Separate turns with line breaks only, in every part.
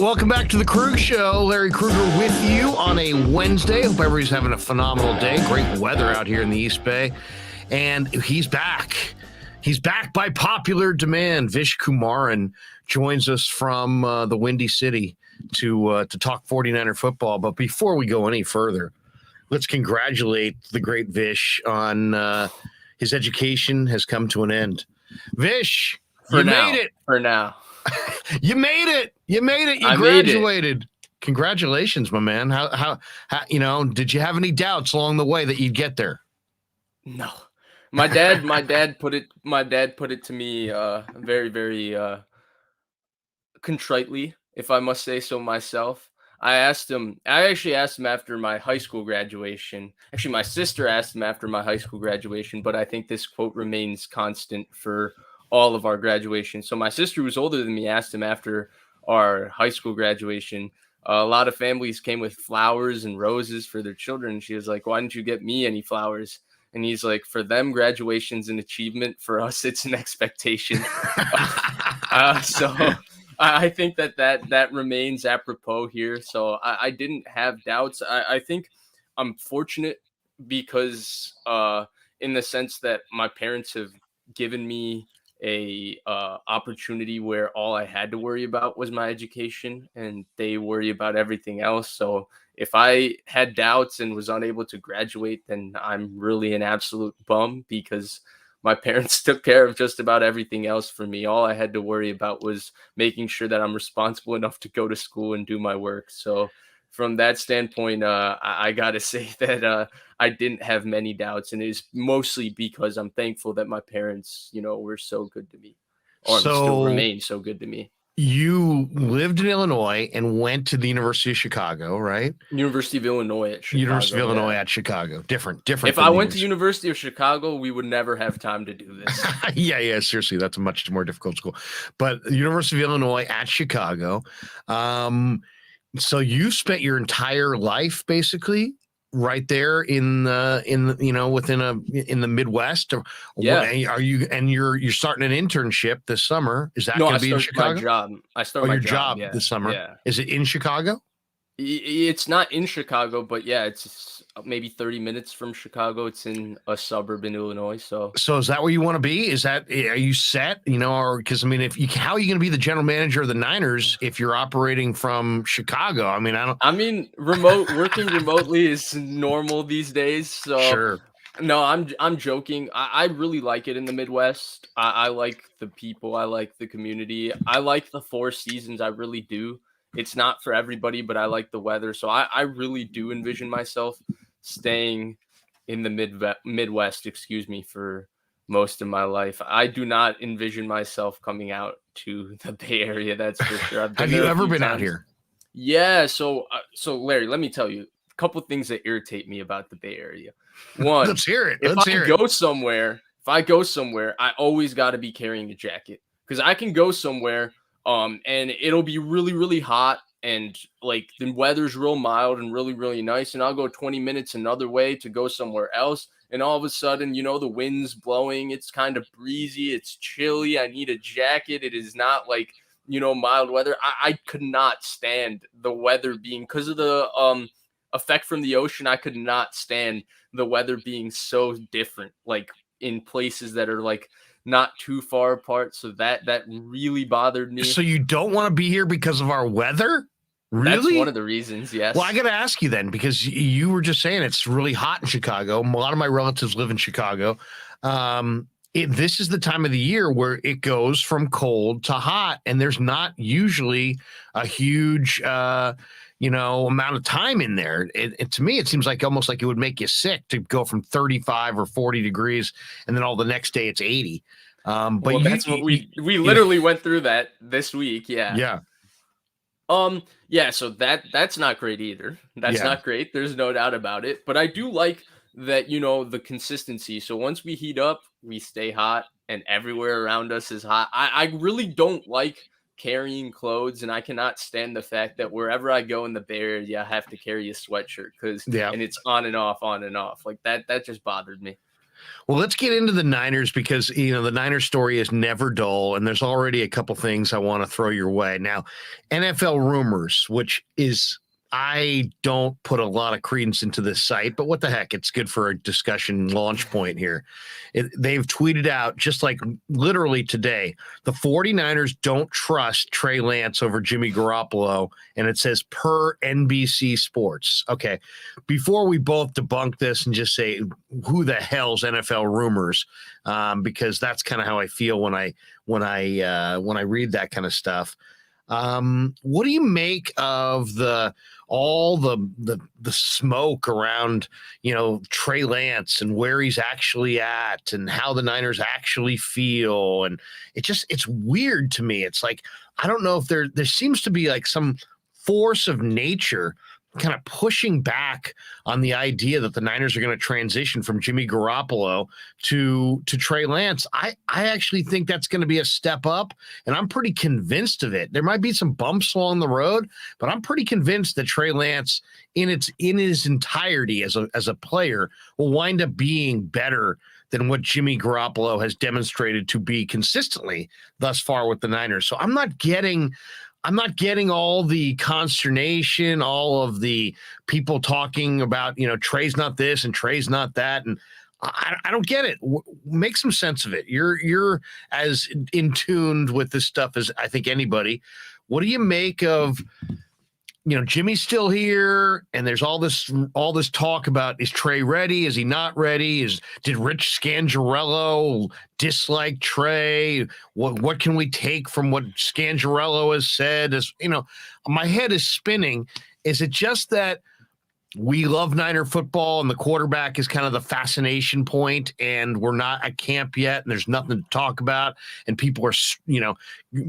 welcome back to the Krueg Show. Larry Krueger with you on a Wednesday. Hope everybody's having a phenomenal day. Great weather out here in the East Bay. And he's back. He's back by popular demand. Vish Kumaran joins us from the Windy City to talk 49er football. But before we go any further, let's congratulate the great Vish on his education has come to an end. Vish, you made it.
For now.
You made it. You graduated. Congratulations, my man. How did you have any doubts along the way that you'd get there?
No. My dad put it to me very, very contritely, if I must say so myself. I actually asked him after my high school graduation. Actually, my sister asked him after my high school graduation, but I think this quote remains constant for all of our graduation. So my sister, who's older than me, asked him after our high school graduation. A lot of families came with flowers and roses for their children. She was like, "Why didn't you get me any flowers?" And he's like, "For them, graduation's an achievement. For us, it's an expectation." So I think that remains apropos here. So I didn't have doubts. I think I'm fortunate because in the sense that my parents have given me a opportunity where all I had to worry about was my education, and they worry about everything else. So if I had doubts and was unable to graduate, then I'm really an absolute bum because my parents took care of just about everything else for me. All I had to worry about was making sure that I'm responsible enough to go to school and do my work. So from that standpoint, I got to say that I didn't have many doubts, and it's mostly because I'm thankful that my parents, were so good to me, or still remain so good to me.
You lived in Illinois and went to the University of Chicago, right?
University of Illinois at Chicago.
University of Illinois at Chicago. Different.
If I went to University of Chicago, we would never have time to do this.
Yeah, seriously, that's a much more difficult school. But the University of Illinois at Chicago. So you spent your entire life basically right there in the Midwest.
Yeah.
You're starting an internship this summer. Is that going to be in Chicago?
My job. I started my
job this summer. Yeah. Is it in Chicago?
It's not in Chicago, but yeah, it's maybe 30 minutes from Chicago. It's in a suburb in Illinois. So
is that where you want to be? Are you set? Or because how are you going to be the general manager of the Niners if you're operating from Chicago?
Working remotely is normal these days. So
sure.
No, I'm joking. I really like it in the Midwest. I like the people. I like the community. I like the four seasons. I really do. It's not for everybody, but I like the weather. So I really do envision myself staying in the Midwest, for most of my life. I do not envision myself coming out to the Bay Area. That's for sure.
Have you ever been out here?
Yeah. So Larry, let me tell you a couple things that irritate me about the Bay Area. One,
let's hear it.
If I go somewhere, I always got to be carrying a jacket because I can go somewhere and it'll be really, really hot and like the weather's real mild and really, really nice. And I'll go 20 minutes another way to go somewhere else. And all of a sudden, the wind's blowing. It's kind of breezy. It's chilly. I need a jacket. It is not like, mild weather. I could not stand the weather being because of the effect from the ocean. I could not stand the weather being so different, like in places that are like not too far apart. So that really bothered me.
So you don't want to be here because of our weather? Really?
That's one of the reasons, yes.
Well, I got to ask you then, because you were just saying it's really hot in Chicago. A lot of my relatives live in Chicago. This is the time of the year where it goes from cold to hot, and there's not usually a huge amount of time in there. To me, it seems like almost like it would make you sick to go from 35 or 40 degrees and then all the next day it's 80. But
that's what we literally went through that this week. Yeah.
Yeah.
So that's not great either. That's not great. There's no doubt about it. But I do like that, the consistency. So once we heat up, we stay hot and everywhere around us is hot. I really don't like carrying clothes, and I cannot stand the fact that wherever I go in the Bay Area, I have to carry a sweatshirt and it's on and off. Like that just bothered me.
Well, let's get into the Niners because, the Niners story is never dull, and there's already a couple things I want to throw your way. Now, NFL rumors, which is I don't put a lot of credence into this site, but what the heck? It's good for a discussion launch point here. They've tweeted out just like literally today, the 49ers don't trust Trey Lance over Jimmy Garappolo, and it says per NBC Sports. Okay, before we both debunk this and just say who the hell's NFL rumors, because that's kind of how I feel when I read that kind of stuff. What do you make of all the smoke around, Trey Lance and where he's actually at and how the Niners actually feel? And it's weird to me. It's like, I don't know if there seems to be like some force of nature kind of pushing back on the idea that the Niners are going to transition from Jimmy Garappolo to Trey Lance. I actually think that's going to be a step up, and I'm pretty convinced of it. There might be some bumps along the road, but I'm pretty convinced that Trey Lance in his entirety as a player will wind up being better than what Jimmy Garappolo has demonstrated to be consistently thus far with the Niners. So I'm not getting all the consternation, all of the people talking about, Trey's not this and Trey's not that. And I don't get it. Make some sense of it. You're as in tuned with this stuff as I think anybody. What do you make of, Jimmy's still here, and there's all this talk about, is Trey ready? Is he not ready? Did Rich Scangarello dislike Trey? What can we take from what Scangarello has said? My head is spinning. Is it just that we love Niner football and the quarterback is kind of the fascination point, and we're not at camp yet, and there's nothing to talk about, and people are,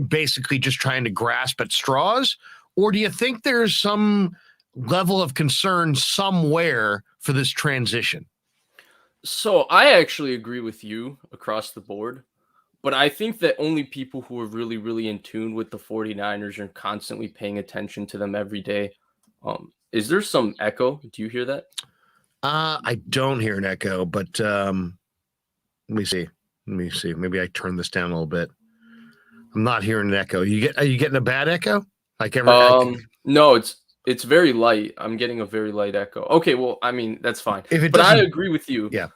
basically just trying to grasp at straws? Or do you think there's some level of concern somewhere for this transition?
So I actually agree with you across the board, but I think that only people who are really, really in tune with the 49ers are constantly paying attention to them every day. Is there some echo? Do you hear that?
I don't hear an echo, but let me see. Maybe I turn this down a little bit. I'm not hearing an echo. Are you getting a bad echo?
No, it's very light. I'm getting a very light echo. Okay, well, I mean, that's fine. But I agree with you.
Yeah.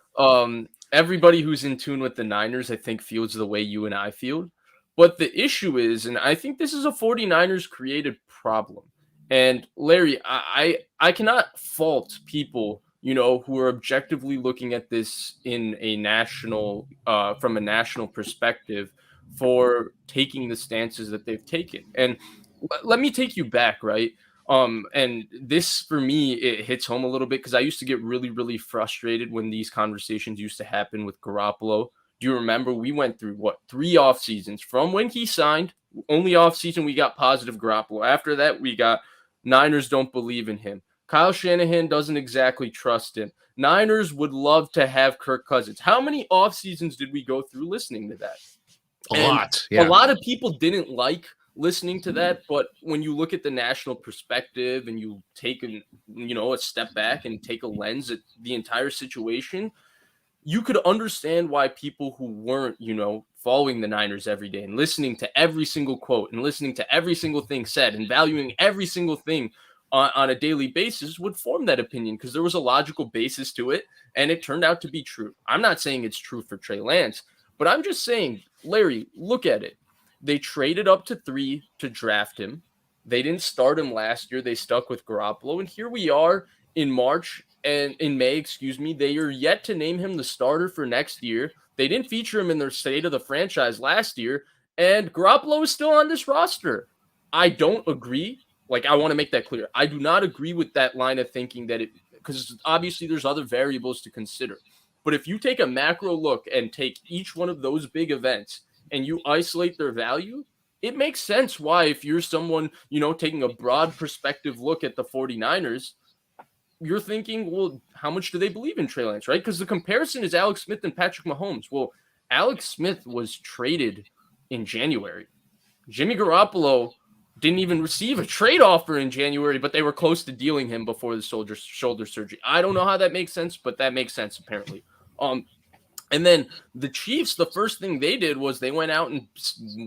Everybody who's in tune with the Niners, I think, feels the way you and I feel. But the issue is, and I think this is a 49ers created problem. And Larry, I cannot fault people, who are objectively looking at this in a national, from a national perspective, for taking the stances that they've taken. And let me take you back, right? And this, for me, it hits home a little bit because I used to get really, really frustrated when these conversations used to happen with Garappolo. Do you remember we went through, 3 off seasons from when he signed? Only off season we got positive Garappolo. After that, we got Niners don't believe in him. Kyle Shanahan doesn't exactly trust him. Niners would love to have Kirk Cousins. How many off seasons did we go through listening to that?
A lot. Yeah.
A lot of people didn't like listening to that, but when you look at the national perspective and you take a step back and take a lens at the entire situation, you could understand why people who weren't, following the Niners every day and listening to every single quote and listening to every single thing said and valuing every single thing on a daily basis would form that opinion because there was a logical basis to it and it turned out to be true. I'm not saying it's true for Trey Lance, but I'm just saying, Larry, look at it. They traded up to 3 to draft him. They didn't start him last year. They stuck with Garoppolo. And here we are in May, they are yet to name him the starter for next year. They didn't feature him in their state of the franchise last year. And Garoppolo is still on this roster. I don't agree. I want to make that clear. I do not agree with that line of thinking because obviously there's other variables to consider. But if you take a macro look and take each one of those big events and you isolate their value, it makes sense why, if you're someone, taking a broad perspective look at the 49ers, you're thinking, well, how much do they believe in Trey Lance, right? Because the comparison is Alex Smith and Patrick Mahomes. Well, Alex Smith was traded in January. Jimmy Garappolo didn't even receive a trade offer in January, but they were close to dealing him before the shoulder surgery. I don't know how that makes sense, but that makes sense apparently. And then the Chiefs, the first thing they did was they went out and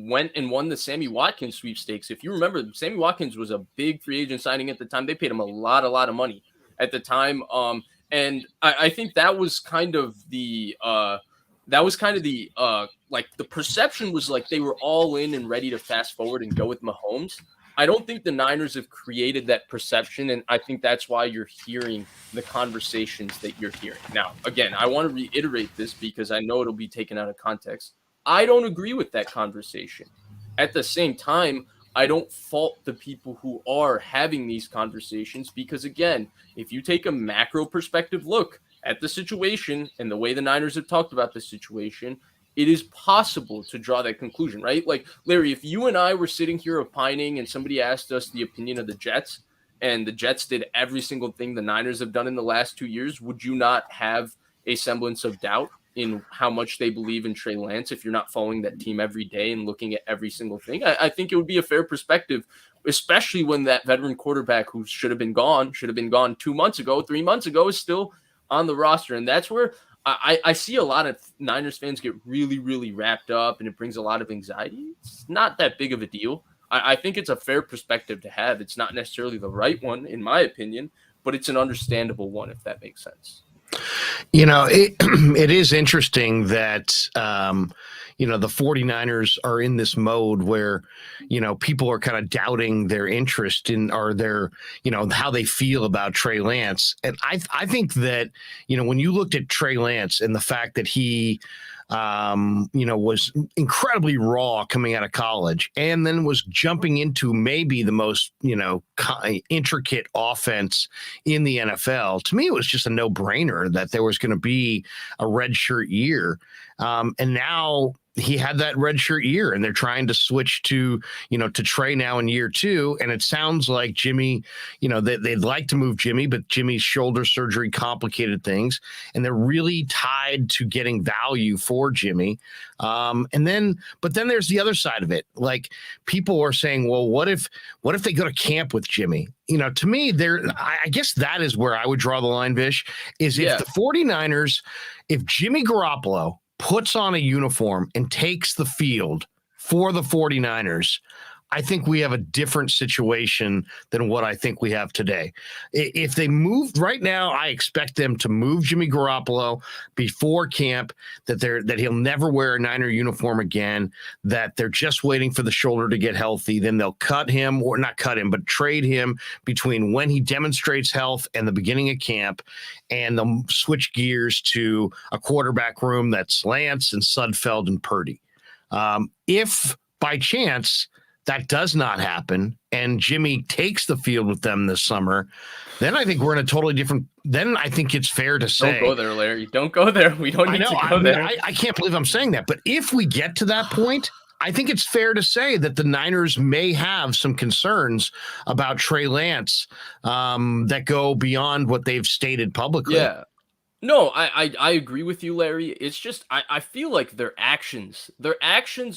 won the Sammy Watkins sweepstakes. If you remember, Sammy Watkins was a big free agent signing at the time. They paid him a lot of money at the time. And I think that was kind of the like the perception was like they were all in and ready to fast forward and go with Mahomes. I don't think the Niners have created that perception, and I think that's why you're hearing the conversations that you're hearing. Now, again, I want to reiterate this because I know it'll be taken out of context. I don't agree with that conversation. At the same time, I don't fault the people who are having these conversations because, again, if you take a macro perspective look at the situation and the way the Niners have talked about the situation, it is possible to draw that conclusion, right? Like, Larry, if you and I were sitting here opining and somebody asked us the opinion of the Jets and the Jets did every single thing the Niners have done in the last 2 years, would you not have a semblance of doubt in how much they believe in Trey Lance if you're not following that team every day and looking at every single thing? I think it would be a fair perspective, especially when that veteran quarterback who should have been gone 2 months ago, 3 months ago, is still on the roster. And that's where I see a lot of Niners fans get really, really wrapped up, and it brings a lot of anxiety. It's not that big of a deal. I think it's a fair perspective to have. It's not necessarily the right one, in my opinion, but it's an understandable one, if that makes sense.
You know, it is interesting that, the 49ers are in this mode where, people are kind of doubting their interest in or their, how they feel about Trey Lance. And I think that, when you looked at Trey Lance and the fact that he, was incredibly raw coming out of college and then was jumping into maybe the most, intricate offense in the NFL. To me, it was just a no-brainer that there was going to be a redshirt year. And now he had that redshirt year and they're trying to switch to Trey now in year 2. And it sounds like Jimmy, they'd like to move Jimmy, but Jimmy's shoulder surgery complicated things. And they're really tied to getting value for Jimmy. But then there's the other side of it. Like, people are saying, well, what if they go to camp with Jimmy? To me, I guess that is where I would draw the line, Vish, is if the 49ers, if Jimmy Garappolo puts on a uniform and takes the field for the 49ers, I think we have a different situation than what I think we have today. If they move right now, I expect them to move Jimmy Garappolo before camp, that he'll never wear a Niner uniform again, that they're just waiting for the shoulder to get healthy. Then they'll cut him, or not cut him, but trade him between when he demonstrates health and the beginning of camp. And they'll switch gears to a quarterback room that's Lance and Sudfeld and Purdy. If by chance that does not happen and Jimmy takes the field with them this summer, then I think we're in a totally different. Then I think it's fair to say,
don't go there, Larry. Don't go there. We don't need to go there.
I can't believe I'm saying that. But if we get to that point, I think it's fair to say that the Niners may have some concerns about Trey Lance that go beyond what they've stated publicly.
Yeah. No, I agree with you, Larry. It's just I feel like their actions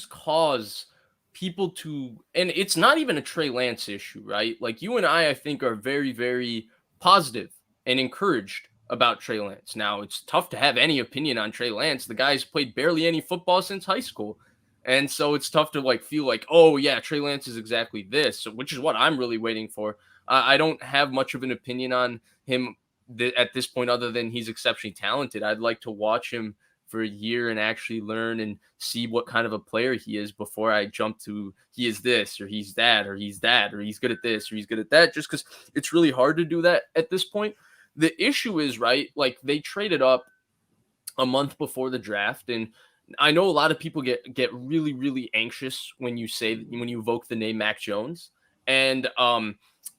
cause people to, and it's not even a Trey Lance issue, right? Like, you and I think are very, very positive and encouraged about Trey Lance. Now, it's tough to have any opinion on Trey Lance. The guy's played barely any football since high school. And so it's tough to feel like, oh yeah, Trey Lance is exactly this, which is what I'm really waiting for. I don't have much of an opinion on him at this point, other than he's exceptionally talented. I'd like to watch him for a year and actually learn and see what kind of a player he is before I jump to he is this or he's that or he's that or he's good at this or he's good at that, just because it's really hard to do that at this point. The issue is, right, like, they traded up a month before the draft, and I know a lot of people get really, really anxious when you evoke the name Mac Jones. And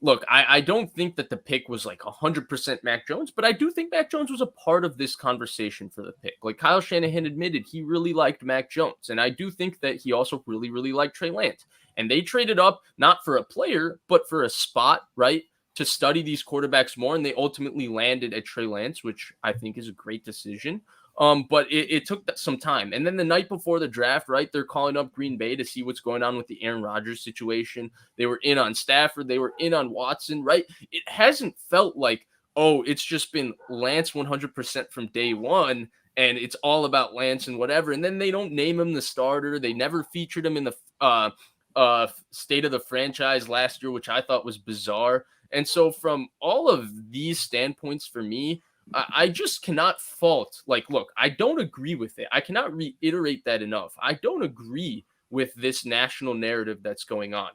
look, I don't think that the pick was 100% Mac Jones, but I do think Mac Jones was a part of this conversation for the pick. Like, Kyle Shanahan admitted he really liked Mac Jones, and I do think that he also really, really liked Trey Lance. And they traded up not for a player, but for a spot, right, to study these quarterbacks more, and they ultimately landed at Trey Lance, which I think is a great decision. But it took some time. And then the night before the draft, right, they're calling up Green Bay to see what's going on with the Aaron Rodgers situation. They were in on Stafford. They were in on Watson, right? It hasn't felt like oh, it's just been Lance 100% from day one, and it's all about Lance and whatever. And then they don't name him the starter. They never featured him in the state of the franchise last year, which I thought was bizarre. And so from all of these standpoints for me, I just cannot fault. Like, look, I don't agree with it. I cannot reiterate that enough. I don't agree with this national narrative that's going on,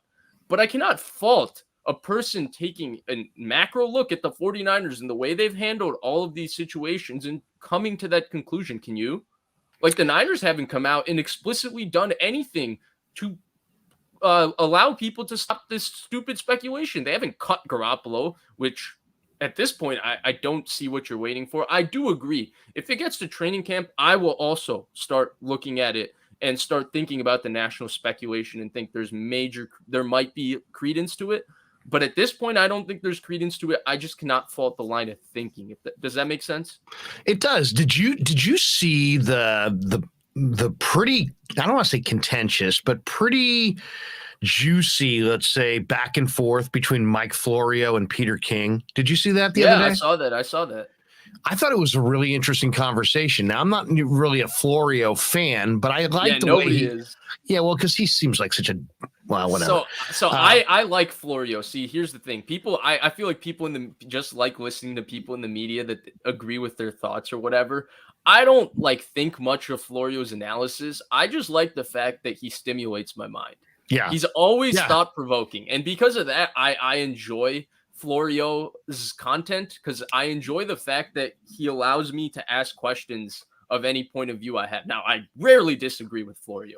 but I cannot fault a person taking a macro look at the 49ers and the way they've handled all of these situations and coming to that conclusion. Can you? Like, the Niners haven't come out and explicitly done anything to allow people to stop this stupid speculation. They haven't cut Garappolo, which at this point, I don't see what you're waiting for. I do agree. If it gets to training camp, I will also start looking at it and start thinking about the national speculation and think there might be credence to it. But at this point, I don't think there's credence to it. I just cannot fault the line of thinking. Does that make sense?
It does. Did you see the pretty, I don't want to say contentious, but pretty juicy, let's say, back and forth between Mike Florio and Peter King? Did you see that the other day?
I saw that.
I thought it was a really interesting conversation. Now, I'm not really a Florio fan, but I like the way he is. Yeah, well, because he seems like such a, well, whatever.
So I like Florio. See, here's the thing. People, I feel like people just like listening to people in the media that agree with their thoughts or whatever. I don't think much of Florio's analysis. I just like the fact that he stimulates my mind.
Yeah.
He's always thought-provoking. And because of that, I enjoy Florio's content because I enjoy the fact that he allows me to ask questions of any point of view I have. Now, I rarely disagree with Florio.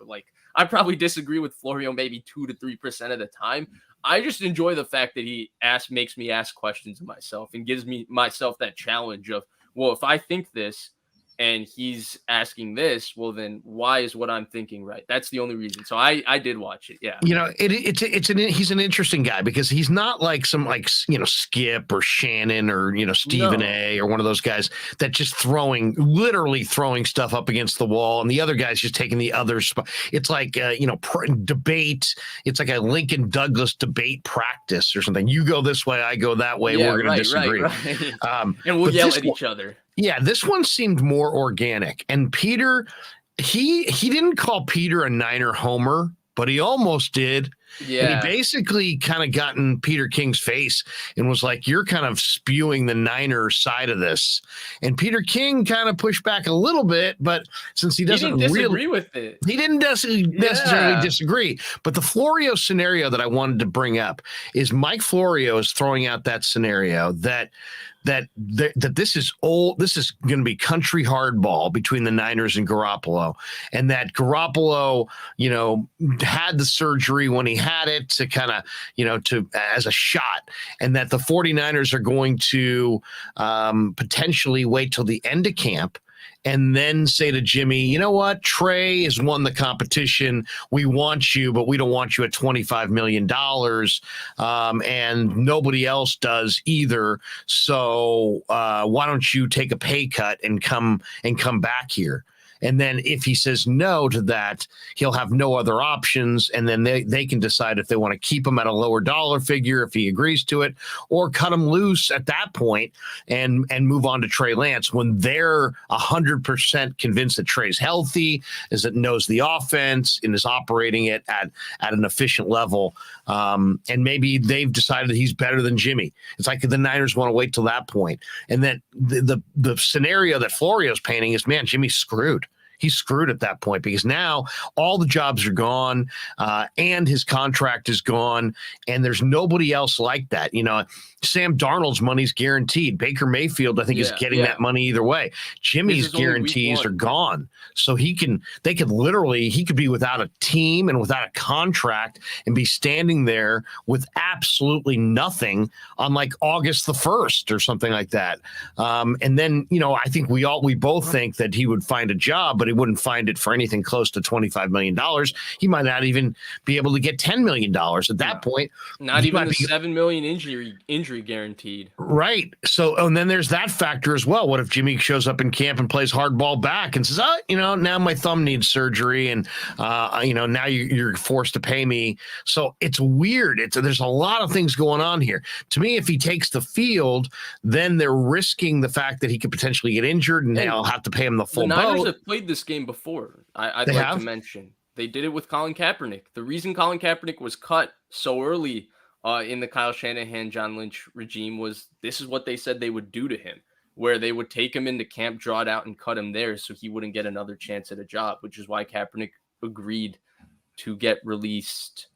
I probably disagree with Florio maybe 2 to 3% of the time. I just enjoy the fact that he makes me ask questions of myself and gives me myself that challenge of, well, if I think this and he's asking this, well, then why is what I'm thinking right? That's the only reason. So I did watch it. Yeah.
He's an interesting guy because he's not like some Skip or Shannon or, Stephen A or one of those guys that just literally throwing stuff up against the wall. And the other guy's just taking the other spot. It's like, debate. It's like a Lincoln Douglas debate practice or something. You go this way, I go that way.
Yeah,
we're going to disagree.
Right. And we'll yell at each other.
Yeah, this one seemed more organic. And Peter, he didn't call Peter a Niner homer, but he almost did. Yeah. And he basically kind of got in Peter King's face and was like, you're kind of spewing the Niner side of this. And Peter King kind of pushed back a little bit, but since he didn't
disagree with it.
He didn't necessarily disagrry. But the Florio scenario that I wanted to bring up is Mike Florio is throwing out that scenario that this is going to be country hardball between the Niners and Garappolo, and that Garappolo, had the surgery when he had it to kind of, as a shot, and that the 49ers are going to potentially wait till the end of camp and then say to Jimmy, you know what, Trey has won the competition. We want you, but we don't want you at $25 million. And nobody else does either. So why don't you take a pay cut and come back here? And then if he says no to that, he'll have no other options. And then they can decide if they want to keep him at a lower dollar figure, if he agrees to it, or cut him loose at that point and move on to Trey Lance when they're 100% convinced that Trey's healthy, knows the offense and is operating it at an efficient level. And maybe they've decided that he's better than Jimmy. It's like the Niners want to wait till that point. And then the scenario that Florio's painting is, man, Jimmy's screwed. He's screwed at that point because now all the jobs are gone and his contract is gone and there's nobody else like that. Sam Darnold's money's guaranteed. Baker Mayfield, I think, is getting that money either way. Jimmy's guarantees are gone. So he could be without a team and without a contract and be standing there with absolutely nothing on August the 1st or something like that. And then, I think we both think that he would find a job, but he wouldn't find it for anything close to $25 million. He might not even be able to get $10 million at that point.
Not even the $7 million injury guaranteed.
Right. So, and then there's that factor as well. What if Jimmy shows up in camp and plays hardball back and says, now my thumb needs surgery, and now you're forced to pay me. So it's weird. There's a lot of things going on here. To me, if he takes the field, then they're risking the fact that he could potentially get injured, and they'll have to pay him the full
boat. The Niners
boat.
have played this game before. I'd like to mention they did it with Colin Kaepernick. The reason Colin Kaepernick was cut so early in the Kyle Shanahan, John Lynch regime was this is what they said they would do to him, where they would take him into camp, draw it out, and cut him there so he wouldn't get another chance at a job, which is why Kaepernick agreed to get released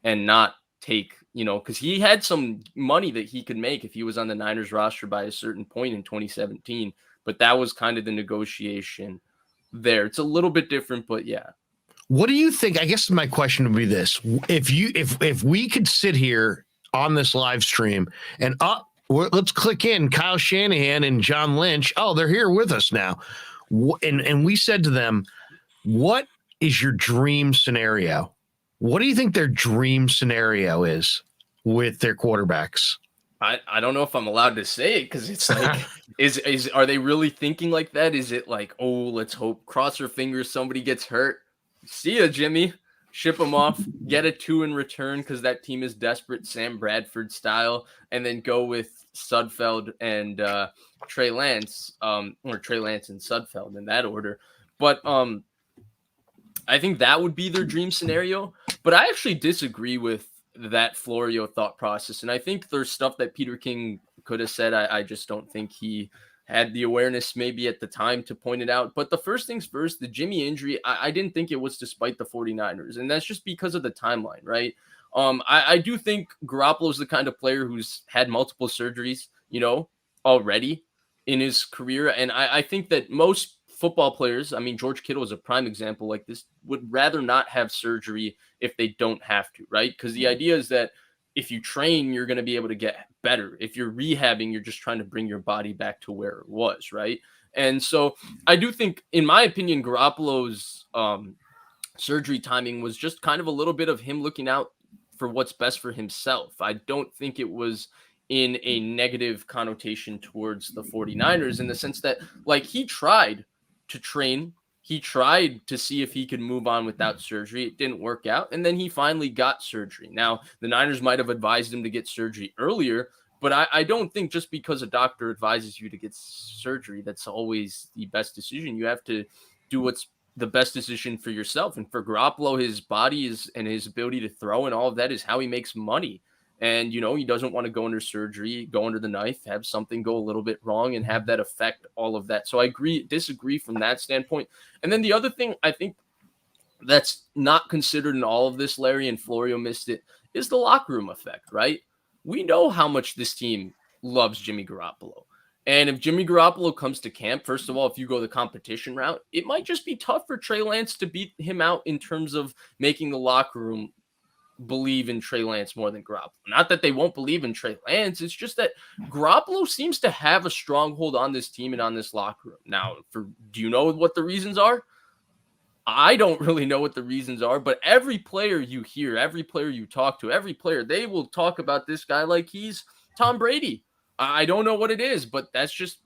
and not take, because he had some money that he could make if he was on the Niners roster by a certain point in 2017. But that was kind of the negotiation there. It's a little bit different, but yeah.
What do you think? I guess my question would be this: if we could sit here on this live stream and let's click in Kyle Shanahan and John Lynch. Oh, they're here with us now, and we said to them, "What is your dream scenario? What do you think their dream scenario is with their quarterbacks?"
I don't know if I'm allowed to say it because it's like, are they really thinking like that? Is it like, oh, let's hope, cross our fingers, somebody gets hurt. See ya, Jimmy. Ship him off, get a 2 in return because that team is desperate, Sam Bradford style, and then go with Sudfeld and Trey Lance, or Trey Lance and Sudfeld in that order. But I think that would be their dream scenario. But I actually disagree with that Florio thought process, and I think there's stuff that Peter King could have said. I just don't think he had the awareness maybe at the time to point it out. But the first things first, the Jimmy injury, I didn't think it was despite the 49ers. And that's just because of the timeline, right? I do think Garoppolo is the kind of player who's had multiple surgeries, already in his career. And I think that most football players, George Kittle is a prime example like this, would rather not have surgery if they don't have to, right? Because the idea is that if you train, you're going to be able to get better. If you're rehabbing, you're just trying to bring your body back to where it was, right? And so I do think, in my opinion, Garoppolo's surgery timing was just kind of a little bit of him looking out for what's best for himself. I don't think it was in a negative connotation towards the 49ers in the sense that, like, he tried to train. He tried to see if he could move on without surgery. It didn't work out. And then he finally got surgery. Now, the Niners might have advised him to get surgery earlier, but I don't think just because a doctor advises you to get surgery, that's always the best decision. You have to do what's the best decision for yourself. And for Garoppolo, his body and his ability to throw and all of that is how he makes money. And, he doesn't want to go under surgery, go under the knife, have something go a little bit wrong and have that affect all of that. So I disagree from that standpoint. And then the other thing I think that's not considered in all of this, Larry, and Florio missed it, is the locker room effect, right? We know how much this team loves Jimmy Garappolo. And if Jimmy Garappolo comes to camp, first of all, if you go the competition route, it might just be tough for Trey Lance to beat him out in terms of making the locker room believe in Trey Lance more than Garoppolo. Not that they won't believe in Trey Lance. It's just that Garoppolo seems to have a stronghold on this team and on this locker room. Now, do you know what the reasons are? I don't really know what the reasons are, but every player you hear, every player you talk to, every player, they will talk about this guy like he's Tom Brady. I don't know what it is, but that's just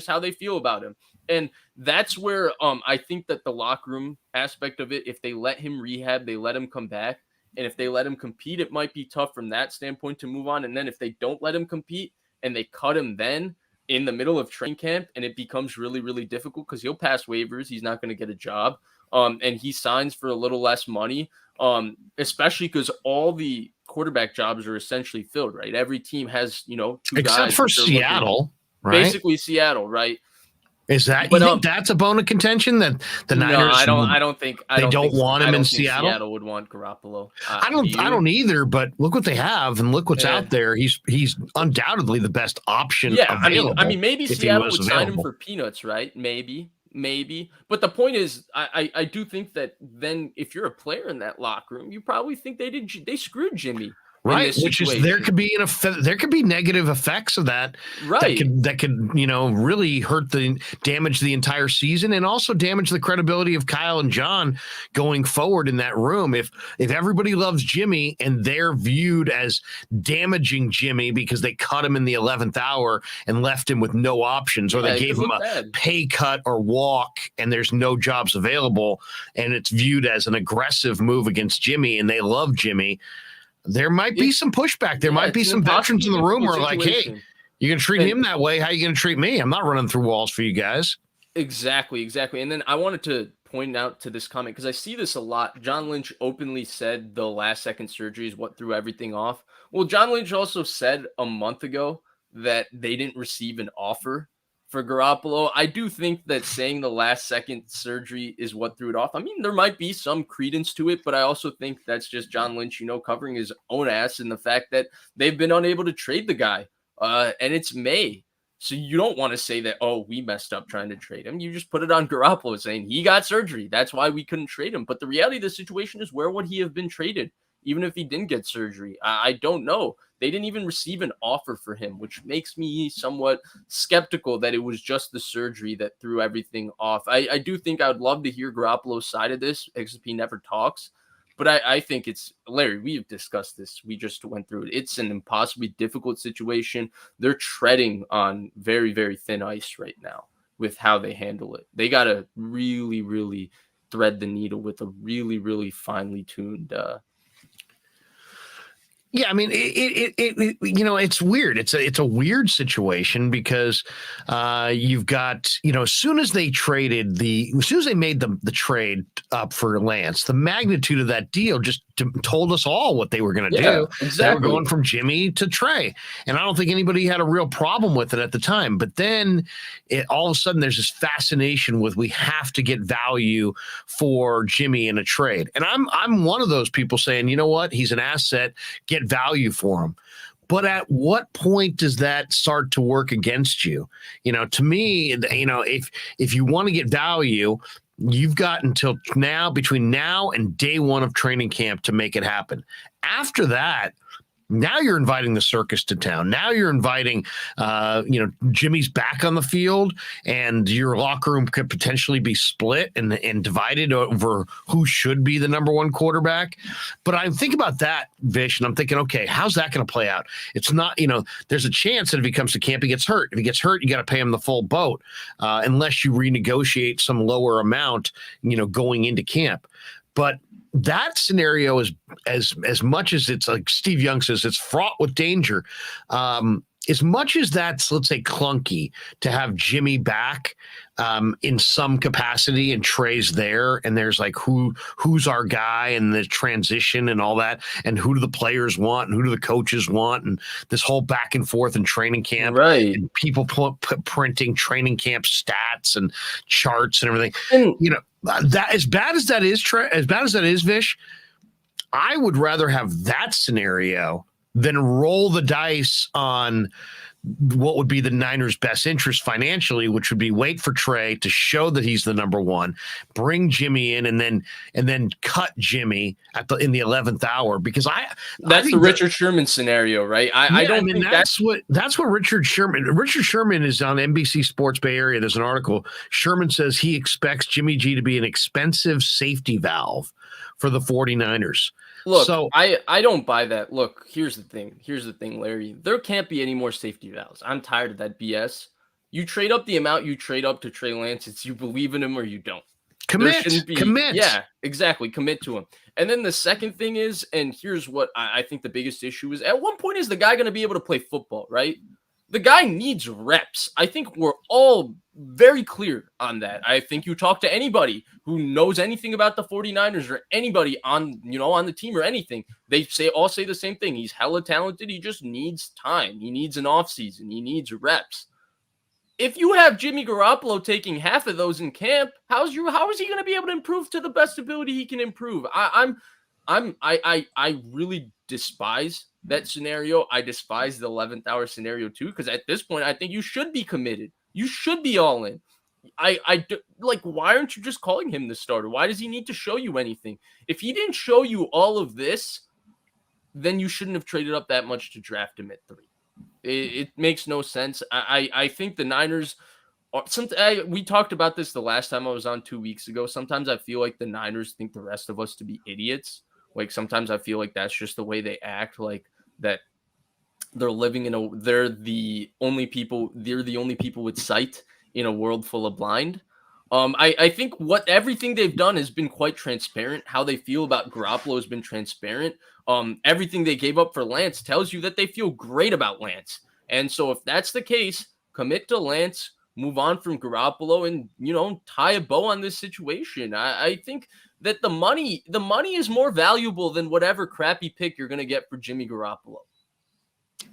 how they feel about him. And that's where I think that the locker room aspect of it, if they let him rehab, they let him come back, and if they let him compete, it might be tough from that standpoint to move on. And then if they don't let him compete and they cut him then in the middle of training camp, and it becomes really, really difficult because he'll pass waivers. He's not going to get a job. And he signs for a little less money, especially because all the quarterback jobs are essentially filled, right? Every team has, 2 guys.
Except for Seattle, right?
Basically Seattle, right?
Is that, you think that's a bone of contention that the Niners?
No, I don't think
they don't want him in Seattle.
Seattle would want Garoppolo.
I don't either. But look what they have, and look what's out there. He's undoubtedly the best option.
Yeah,
available
maybe Seattle would sign him for peanuts, right? Maybe. But the point is, I do think that then if you're a player in that locker room, you probably think they screwed Jimmy.
Right, which is there could be negative effects of that.
Right.
That could really damage the entire season and also damage the credibility of Kyle and John going forward in that room. If everybody loves Jimmy and they're viewed as damaging Jimmy because they cut him in the 11th hour and left him with no options, or they gave him a pay cut or walk and there's no jobs available, and it's viewed as an aggressive move against Jimmy and they love Jimmy, there might be some pushback. There might be some veterans in the room who are like, hey, you're going to treat him that way. How are you going to treat me? I'm not running through walls for you guys.
Exactly. And then I wanted to point out to this comment because I see this a lot. John Lynch openly said the last-second surgery is what threw everything off. Well, John Lynch also said a month ago that they didn't receive an offer for Garappolo. I do think that saying the last-second surgery is what threw it off. I mean, there might be some credence to it, but I also think that's just John Lynch, covering his own ass in the fact that they've been unable to trade the guy. And it's May. So you don't want to say that, oh, we messed up trying to trade him. You just put it on Garappolo saying he got surgery. That's why we couldn't trade him. But the reality of the situation is, where would he have been traded even if he didn't get surgery? I don't know. They didn't even receive an offer for him, which makes me somewhat skeptical that it was just the surgery that threw everything off. I do think I would love to hear Garoppolo's side of this, except he never talks. But I think it's, Larry, we've discussed this. We just went through it. It's an impossibly difficult situation. They're treading on very, very thin ice right now with how they handle it. They got to really, really thread the needle with a really, really finely tuned
Yeah, I mean, it's weird. It's a weird situation because you've got, as soon as they made the trade up for Lance, the magnitude of that deal just told us all what they were going to do.
Exactly.
They were going from Jimmy to Trey, and I don't think anybody had a real problem with it at the time. But then all of a sudden, there's this fascination with we have to get value for Jimmy in a trade, and I'm one of those people saying, you know what, he's an asset. Get value for him. But at what point does that start to work against you? To me, if you want to get value, you've got until now, between now and day one of training camp, to make it happen. After that, now you're inviting the circus to town. Now you're inviting, Jimmy's back on the field, and your locker room could potentially be split and divided over who should be the number one quarterback. But I think about that, Vish, and I'm thinking, okay, how's that going to play out? It's not, there's a chance that if he comes to camp, he gets hurt. If he gets hurt, you got to pay him the full boat, unless you renegotiate some lower amount, going into camp. But that scenario is as much as it's like Steve Young says, it's fraught with danger. As much as that's, let's say, clunky to have Jimmy back in some capacity and Trey's there, and there's like who's our guy and the transition and all that, and who do the players want and who do the coaches want, and this whole back and forth in training camp,
right?
And people printing training camp stats and charts and everything.
And
that as bad as that is, Vish, I would rather have that scenario than roll the dice on what would be the Niners' best interest financially, which would be wait for Trey to show that he's the number one, bring Jimmy in, and then cut Jimmy in the 11th hour. Because
that's the Richard Sherman scenario, right? I don't think
that's what Richard Sherman is on NBC Sports Bay Area. There's an article. Sherman says he expects Jimmy G to be an expensive safety valve for the 49ers.
Look, so I don't buy that. Look, here's the thing, Larry. There can't be any more safety valves. I'm tired of that BS. You trade up the amount you trade up to Trey Lance. It's you believe in him or you don't.
Commit.
Yeah, exactly. Commit to him. And then the second thing is, and here's what I think the biggest issue is, at one point is the guy going to be able to play football, right? The guy needs reps. I think we're all very clear on that. I think you talk to anybody who knows anything about the 49ers or anybody on the team or anything, they all say the same thing. He's hella talented. He just needs time. He needs an offseason. He needs reps. If you have Jimmy Garappolo taking half of those in camp, how is he going to be able to improve to the best ability he can improve? I really despise that scenario. I despise the 11th hour scenario too, because at this point, I think you should be committed. You should be all in. Why aren't you just calling him the starter? Why does he need to show you anything? If he didn't show you all of this, then you shouldn't have traded up that much to draft him at 3. It makes no sense. I think the Niners we talked about this the last time I was on 2 weeks ago. Sometimes I feel like the Niners think the rest of us to be idiots. Like sometimes I feel like that's just the way they act, like that they're living they're the only people with sight in a world full of blind. I think everything they've done has been quite transparent. How they feel about Garoppolo has been transparent. Everything they gave up for Lance tells you that they feel great about Lance. And so if that's the case, commit to Lance, move on from Garoppolo, and tie a bow on this situation. I think that the money is more valuable than whatever crappy pick you're going to get for Jimmy Garoppolo.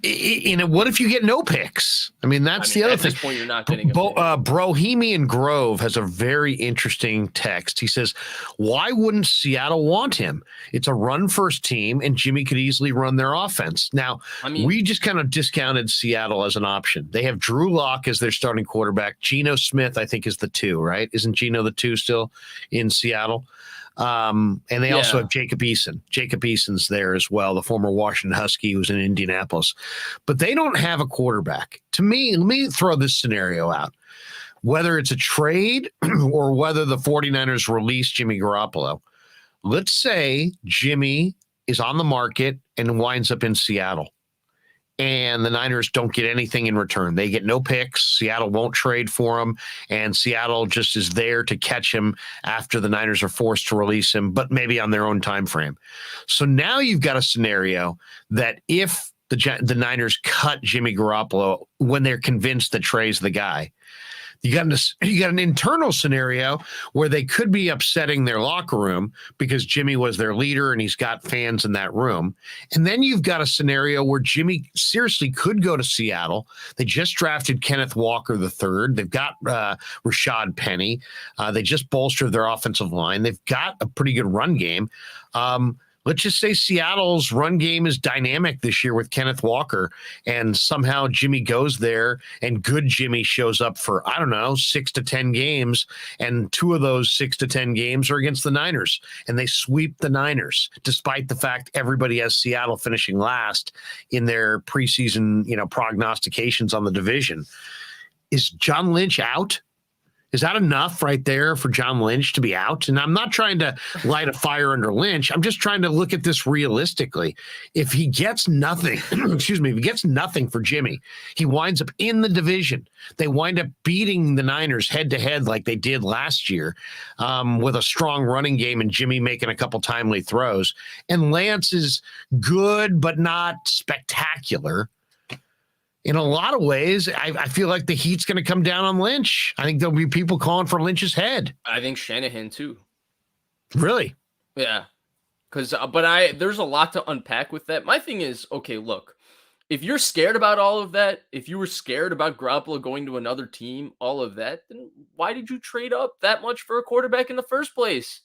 What if you get no picks? I mean, the other thing.
At this point, you're not getting a pick.
Brohemian Grove has a very interesting text. He says, why wouldn't Seattle want him? It's a run-first team, and Jimmy could easily run their offense. Now, we just kind of discounted Seattle as an option. They have Drew Lock as their starting quarterback. Geno Smith, I think, is the 2, right? Isn't Geno the 2 still in Seattle? And they also have Jacob Eason. Jacob Eason's there as well, the former Washington Husky who's in Indianapolis. But they don't have a quarterback. To me, let me throw this scenario out. Whether it's a trade or whether the 49ers release Jimmy Garappolo, let's say Jimmy is on the market and winds up in Seattle, and the Niners don't get anything in return. They get no picks. Seattle won't trade for him, and Seattle just is there to catch him after the Niners are forced to release him, but maybe on their own time frame. So now you've got a scenario that if the Niners cut Jimmy Garoppolo when they're convinced that Trey's the guy, you got an internal scenario where they could be upsetting their locker room because Jimmy was their leader and he's got fans in that room. And then you've got a scenario where Jimmy seriously could go to Seattle. They just drafted Kenneth Walker III. They've got Rashad Penny. They just bolstered their offensive line. They've got a pretty good run game. Let's just say Seattle's run game is dynamic this year with Kenneth Walker, and somehow Jimmy goes there and good Jimmy shows up for, 6 to 10 games, and 2 of those 6 to 10 games are against the Niners, and they sweep the Niners, despite the fact everybody has Seattle finishing last in their preseason, prognostications on the division. Is John Lynch out? Is that enough right there for John Lynch to be out? And I'm not trying to light a fire under Lynch. I'm just trying to look at this realistically. If he gets nothing, if he gets nothing for Jimmy, he winds up in the division. They wind up beating the Niners head to head like they did last year, with a strong running game and Jimmy making a couple timely throws. And Lance is good, but not spectacular. In a lot of ways, I feel like the heat's going to come down on Lynch. I think there'll be people calling for Lynch's head.
I think Shanahan too.
Really?
Yeah. There's a lot to unpack with that. My thing is, okay, look, if you're scared about all of that, if you were scared about Garoppolo going to another team, all of that, then why did you trade up that much for a quarterback in the first place?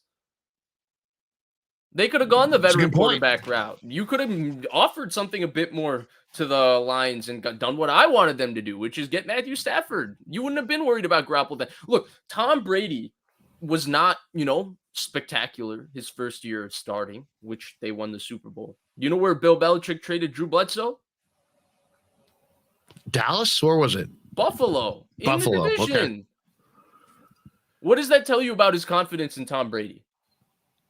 They could have gone the veteran quarterback route. You could have offered something a bit more to the Lions and done what I wanted them to do, which is get Matthew Stafford. You wouldn't have been worried about Garoppolo then. Look, Tom Brady was not, spectacular his first year of starting, which they won the Super Bowl. You know where Bill Belichick traded Drew Bledsoe?
Dallas, or was it?
Buffalo.
Buffalo,
In the division.
Okay.
What does that tell you about his confidence in Tom Brady?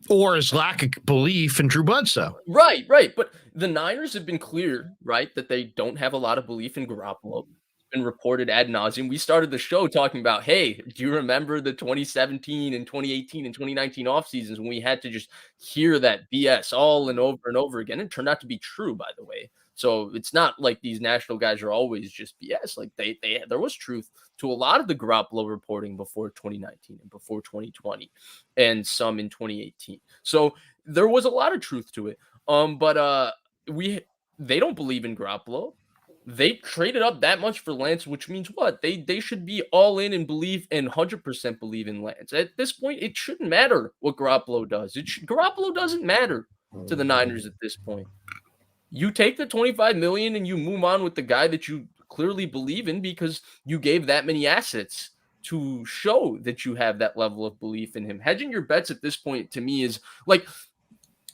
Or his lack of belief in Drew Bledsoe.
Right. But the Niners have been clear, right, that they don't have a lot of belief in Garoppolo. It's been reported ad nauseum. We started the show talking about, hey, do you remember the 2017 and 2018 and 2019 off seasons when we had to just hear that BS all and over again? It turned out to be true, by the way. So it's not like these national guys are always just BS. Like there was truth to a lot of the Garoppolo reporting before 2019 and before 2020 and some in 2018. So there was a lot of truth to it. But they don't believe in Garoppolo. They traded up that much for Lance, which means what? They should be all in and believe and 100% believe in Lance. At this point, it shouldn't matter what Garoppolo does. Garoppolo doesn't matter to the Niners at this point. You take the $25 million and you move on with the guy that you clearly believe in because you gave that many assets to show that you have that level of belief in him. Hedging your bets at this point to me is like,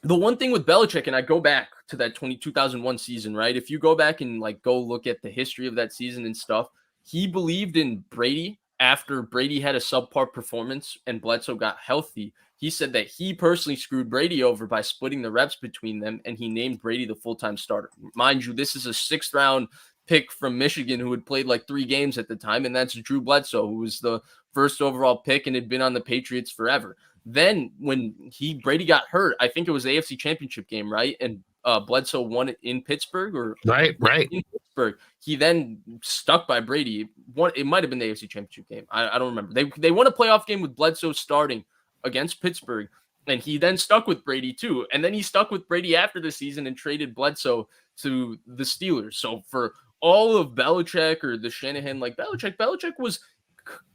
the one thing with Belichick, and I go back to that 2001 season, right? If you go back and like go look at the history of that season and stuff, he believed in Brady after Brady had a subpar performance and Bledsoe got healthy. He said that he personally screwed Brady over by splitting the reps between them, and he named Brady the full-time starter. Mind you, this is a 6th round pick from Michigan who had played like 3 games at the time, and that's Drew Bledsoe, who was the first overall pick and had been on the Patriots forever. Then when Brady got hurt, I think it was the AFC Championship game, right? And Bledsoe won it in Pittsburgh or
Right.
in Pittsburgh. He then stuck by Brady. It might have been the AFC Championship game. I don't remember. They won a playoff game with Bledsoe starting against Pittsburgh, and he then stuck with Brady too. And then he stuck with Brady after the season and traded Bledsoe to the Steelers. So for all of Belichick or the Shanahan, like Belichick was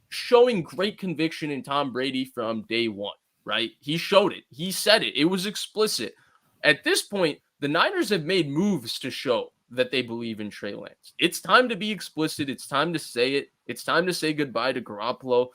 showing great conviction in Tom Brady from day one, right? He showed it. He said it. It was explicit. At this point, the Niners have made moves to show that they believe in Trey Lance. It's time to be explicit. It's time to say it. It's time to say goodbye to Garappolo.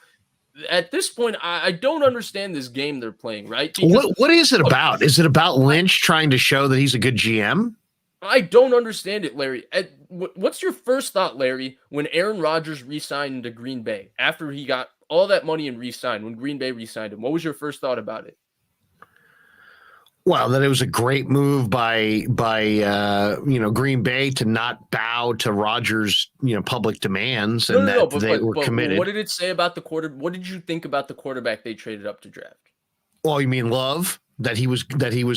At this point, I don't understand this game they're playing, right?
Because, what is it about? Is it about Lynch trying to show that he's a good GM?
I don't understand it, Larry. What's your first thought, Larry, when Aaron Rodgers re-signed to Green Bay after he got all that money and re-signed, when Green Bay re-signed him? What was your first thought about it?
Well, that it was a great move by Green Bay to not bow to Rodgers' public demands, and they were committed.
What did it say about the quarter? What did you think about the quarterback they traded up to draft?
Oh, you mean Love? That he was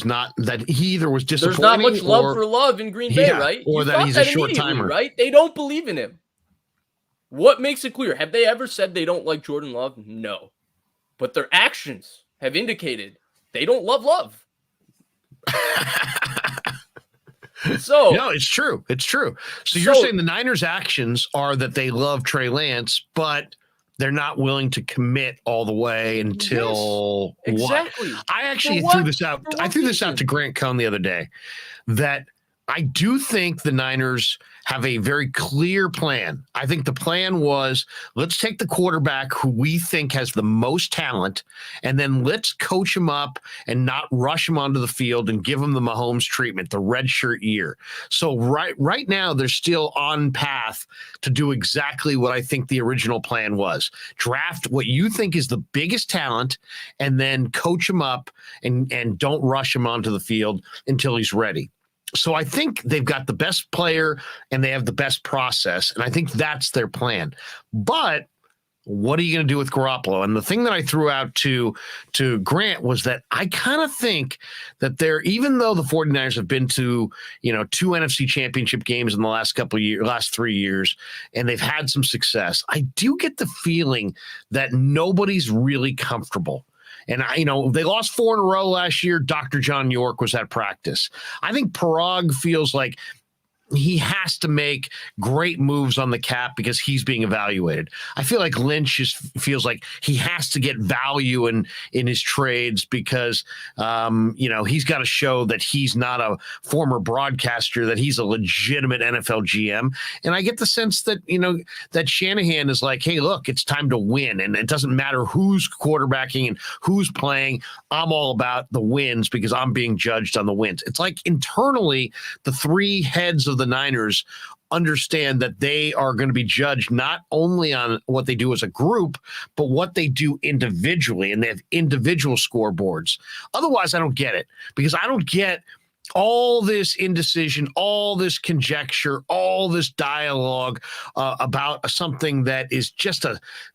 not, that he either was disappointing.
There's not much love for Love in Green Bay, right?
Or that he's a short timer,
right? They don't believe in him. What makes it clear? Have they ever said they don't like Jordan Love? No, but their actions have indicated they don't love Love. So
no, it's true. It's true. So you're saying the Niners' actions are that they love Trey Lance, but they're not willing to commit all the way until
exactly.
What? I actually threw this out. I threw this out to Grant Cohn the other day that I do think the Niners have a very clear plan. I think the plan was, let's take the quarterback who we think has the most talent, and then let's coach him up and not rush him onto the field and give him the Mahomes treatment, the redshirt year. So right now, they're still on path to do exactly what I think the original plan was. Draft what you think is the biggest talent, and then coach him up and don't rush him onto the field until he's ready. So I think they've got the best player and they have the best process, and I think that's their plan. But what are you going to do with Garappolo? And the thing that I threw out to Grant was that I kind of think that even though the 49ers have been to, 2 NFC championship games in the last 3 years, and they've had some success, I do get the feeling that nobody's really comfortable. And they lost 4 in a row last year. Dr. John York was at practice. I think Parag feels like he has to make great moves on the cap because he's being evaluated. I feel like Lynch feels like he has to get value in his trades because, he's got to show that he's not a former broadcaster, that he's a legitimate NFL GM. And I get the sense that, that Shanahan is like, hey, look, it's time to win. And it doesn't matter who's quarterbacking and who's playing. I'm all about the wins because I'm being judged on the wins. It's like internally, the 3 heads of the Niners understand that they are going to be judged not only on what they do as a group, but what they do individually, and they have individual scoreboards. Otherwise, I don't get it, because I don't get all this indecision, all this conjecture, all this dialogue about something that is just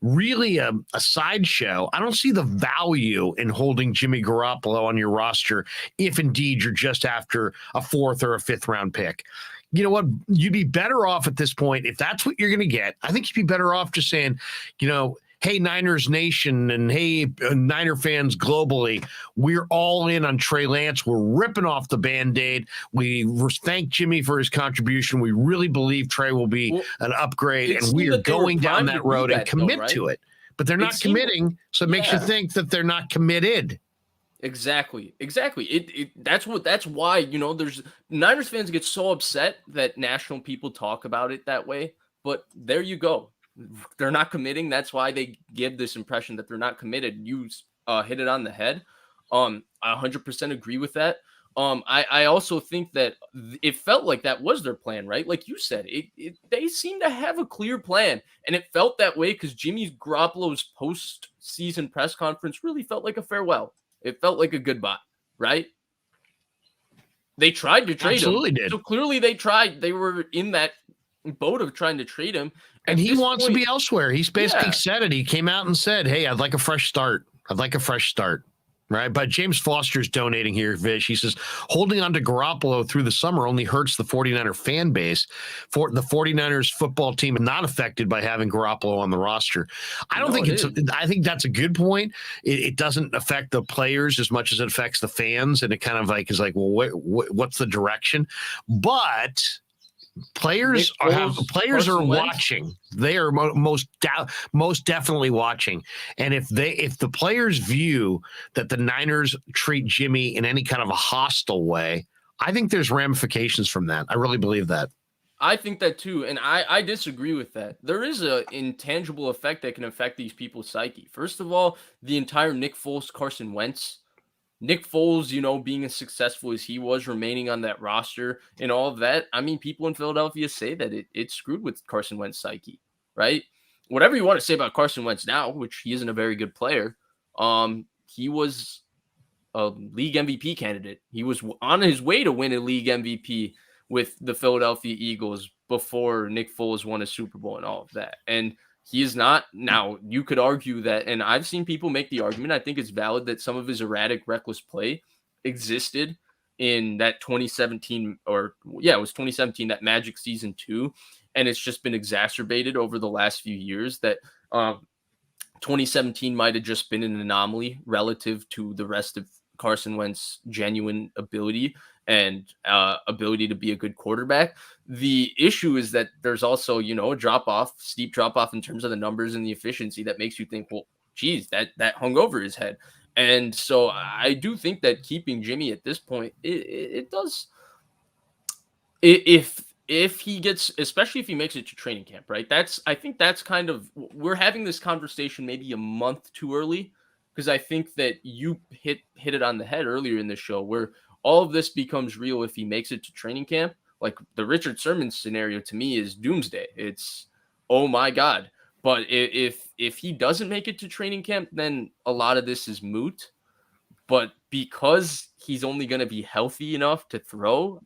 really a sideshow. I don't see the value in holding Jimmy Garappolo on your roster if indeed you're just after a 4th or a 5th round pick. You know what? You'd be better off at this point, if that's what you're going to get. I think you'd be better off just saying, hey, Niners Nation and hey, Niner fans globally, we're all in on Trey Lance. We're ripping off the Band-Aid. We thank Jimmy for his contribution. We really believe Trey will be an upgrade, and we are going down that road and commit to it. But they're not committing, so it makes you think that they're not committed.
Exactly. That's why, there's Niners fans get so upset that national people talk about it that way. But there you go. They're not committing. That's why they give this impression that they're not committed. You hit it on the head. I 100% agree with that. I also think that it felt like that was their plan, right? Like you said, they seem to have a clear plan, and it felt that way because Jimmy Garoppolo's post-season press conference really felt like a farewell. It felt like a goodbye, right? They tried to trade him,
Absolutely did.
so clearly they tried. They were in that boat of trying to trade him,
and
At
he
this
wants to
point,
be elsewhere. He's basically
yeah.
said it. He came out and said, "Hey, I'd like a fresh start. I'd like a fresh start." Right. But James Foster's donating here, Vish. He says, holding on to Garoppolo through the summer only hurts the 49er fan base. For the 49ers football team is not affected by having Garoppolo on the roster. I don't
No,
think
it
it's,
is.
I think that's a good point. It doesn't affect the players as much as it affects the fans. And it kind of like is like, well, what's the direction? But players
Nick
are
Foles,
Carson
Wentz.
watching. They are most definitely watching. And if the players view that the Niners treat Jimmy in any kind of a hostile way, I think there's ramifications from that. I really believe that.
I think that too, and I disagree with that. There is a intangible effect that can affect these people's psyche. First of all, the entire Nick Foles, Carson Wentz. Nick Foles, being as successful as he was, remaining on that roster and all of that. I mean, people in Philadelphia say that it screwed with Carson Wentz's psyche, right? Whatever you want to say about Carson Wentz now, which he isn't a very good player, he was a league MVP candidate. He was on his way to win a league MVP with the Philadelphia Eagles before Nick Foles won a Super Bowl and all of that. And he is not. Now, you could argue that, and I've seen people make the argument, I think it's valid, that some of his erratic, reckless play existed in that 2017, it was 2017, that Magic season 2. And it's just been exacerbated over the last few years that 2017 might have just been an anomaly relative to the rest of Carson Wentz's genuine ability and ability to be a good quarterback. The issue is that there's also, a steep drop off in terms of the numbers and the efficiency that makes you think, well, geez, that hung over his head. And so I do think that keeping Jimmy at this point, it does. If he gets, especially if he makes it to training camp, right? I think that's kind of, we're having this conversation maybe a month too early, because I think that you hit it on the head earlier in the show where all of this becomes real if he makes it to training camp. Like the Richard Sherman scenario to me is doomsday. It's, oh my God. But if he doesn't make it to training camp, then a lot of this is moot. But because he's only going to be healthy enough to throw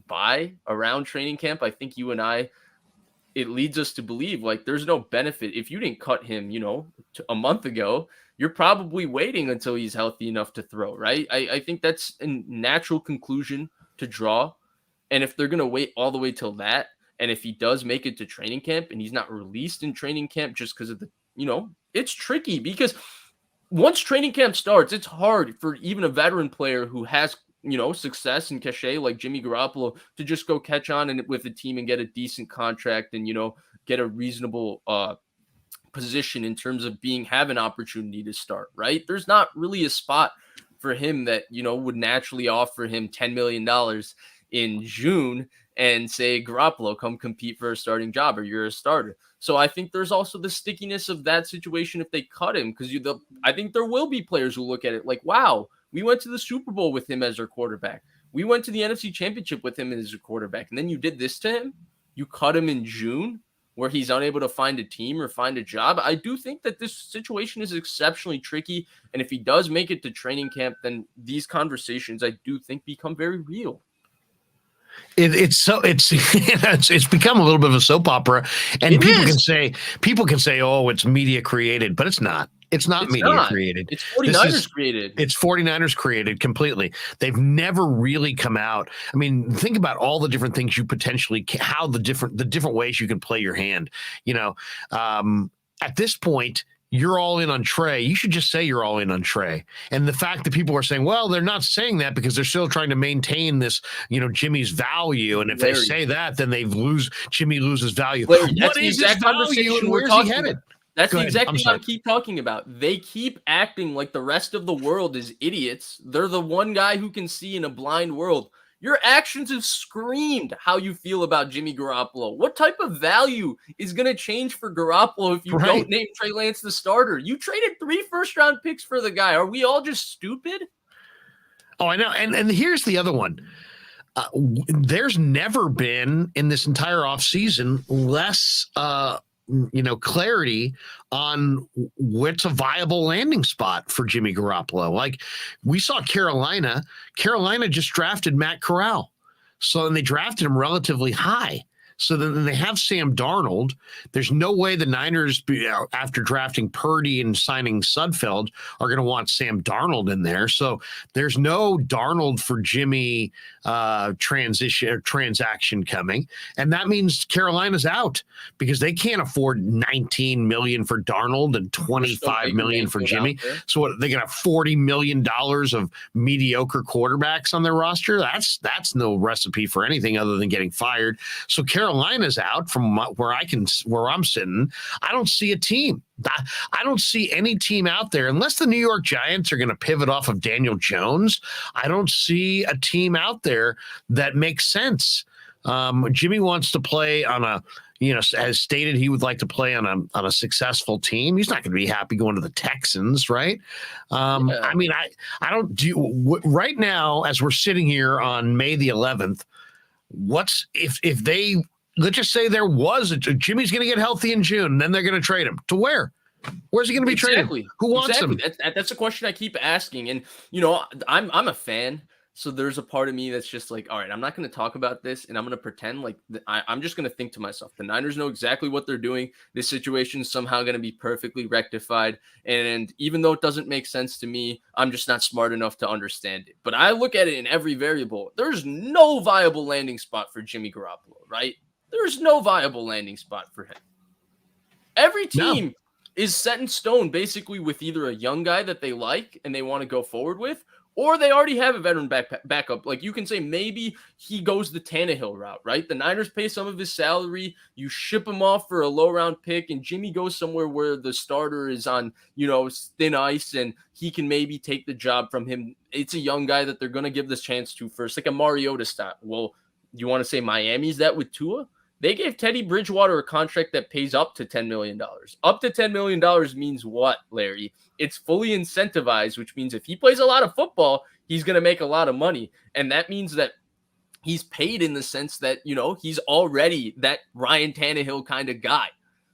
by around training camp, I think you and I, it leads us to believe like there's no benefit. If you didn't cut him, a month ago, you're probably waiting until he's healthy enough to throw, right? I think that's a natural conclusion to draw. And if they're going to wait all the way till that, and if he does make it to training camp and he's not released in training camp just because of the, it's tricky because once training camp starts, it's hard for even a veteran player who has, success and cachet like Jimmy Garappolo to just go catch on and with the team and get a decent contract and, get a reasonable position in terms of have an opportunity to start, right? There's not really a spot for him that, would naturally offer him $10 million in June and say, Garoppolo, come compete for a starting job or you're a starter. So I think there's also the stickiness of that situation if they cut him, because I think there will be players who look at it like, wow, we went to the Super Bowl with him as our quarterback. We went to the NFC Championship with him as a quarterback. And then you did this to him. You cut him in June where he's unable to find a team or find a job. I do think that this situation is exceptionally tricky. And if he does make it to training camp, then these conversations, I do think, become very real.
It's become a little bit of a soap opera, and people can say, oh, it's media created, but it's not. It's not media created.
It's 49ers created.
It's 49ers created completely. They've never really come out. I mean, think about all the different things you potentially how the different ways you can play your hand. At this point, you're all in on Trey. You should just say you're all in on Trey. And the fact that people are saying, well, they're not saying that because they're still trying to maintain this, Jimmy's value. And if they say that, then Jimmy loses value.
Larry,
what is his value and where's he headed?
That's the exact thing I keep talking about. They keep acting like the rest of the world is idiots. They're the one guy who can see in a blind world. Your actions have screamed how you feel about Jimmy Garappolo. What type of value is going to change for Garappolo if you don't name Trey Lance the starter? You traded 3 first-round picks for the guy. Are we all just stupid?
Oh, I know. And here's the other one. There's never been in this entire offseason less clarity on what's a viable landing spot for Jimmy Garappolo. Like we saw Carolina just drafted Matt Corral. So then they drafted him relatively high. So then they have Sam Darnold. There's no way the Niners, after drafting Purdy and signing Sudfeld, are going to want Sam Darnold in there. So there's no Darnold for Jimmy transaction coming, and that means Carolina's out because they can't afford $19 million for Darnold and $25 million for Jimmy. So what, they gonna have $40 million of mediocre quarterbacks on their roster? That's no recipe for anything other than getting fired. So Carolina's out from where I'm sitting. I don't see a team. I don't see any team out there unless the New York Giants are going to pivot off of Daniel Jones. I don't see a team out there that makes sense. Jimmy wants to play on a, as stated, he would like to play on a successful team. He's not going to be happy going to the Texans, right? I mean, I don't do right now as we're sitting here on May the 11th. What's if they, let's just say there was Jimmy's going to get healthy in June, and then they're going to trade him to where? Where's he going to be traded? Who wants him?
That's a question I keep asking. And, I'm a fan. So there's a part of me that's just like, all right, I'm not going to talk about this, and I'm going to pretend like I'm just going to think to myself, the Niners know exactly what they're doing. This situation is somehow going to be perfectly rectified. And even though it doesn't make sense to me, I'm just not smart enough to understand it. But I look at it in every variable. There's no viable landing spot for Jimmy Garappolo, right? There's no viable landing spot for him. Every team is set in stone basically with either a young guy that they like and they want to go forward with, or they already have a veteran backup. Like you can say maybe he goes the Tannehill route, right? The Niners pay some of his salary, you ship him off for a low-round pick, and Jimmy goes somewhere where the starter is on, thin ice, and he can maybe take the job from him. It's a young guy that they're going to give this chance to first, like a Mariota style. Well, you want to say Miami's that with Tua? They gave Teddy Bridgewater a contract that pays up to $10 million. Up to $10 million means what, Larry? It's fully incentivized, which means if he plays a lot of football, he's going to make a lot of money. And that means that he's paid in the sense that, he's already that Ryan Tannehill kind of guy.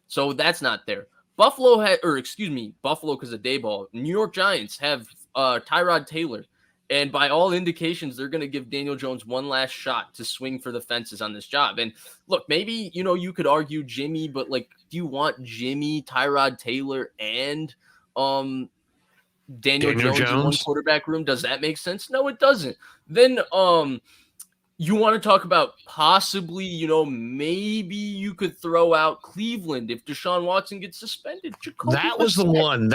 So that's not there. Buffalo because of Dayball. New York Giants have Tyrod Taylor. And by all indications, they're going to give Daniel Jones one last shot to swing for the fences on this job. And look, maybe, you could argue Jimmy, but do you want Jimmy, Tyrod Taylor, and Daniel Jones in one quarterback room? Does that make sense? No, it doesn't. Then you want to talk about possibly, maybe you could throw out Cleveland if Deshaun Watson gets suspended.
That was the one.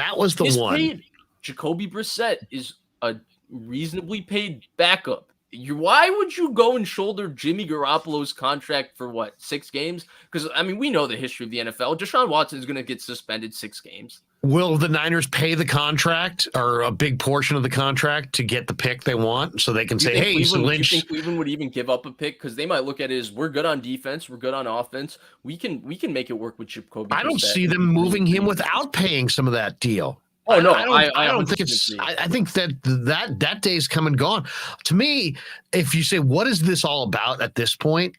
Jacoby Brissett is a reasonably paid backup. Why would you go and shoulder Jimmy Garoppolo's contract for 6 games? Because we know the history of the NFL. Deshaun Watson is going to get suspended 6 games.
Will the Niners pay the contract or a big portion of the contract to get the pick they want, so they can say, "Hey, Lynch"?
You think Cleveland would even give up a pick because they might look at it as we're good on defense, we're good on offense. We can make it work with Jacoby.
I don't see them moving him without paying some of that deal.
Oh no,
I don't think it's. I think that day's come and gone. To me, if you say what is this all about at this point,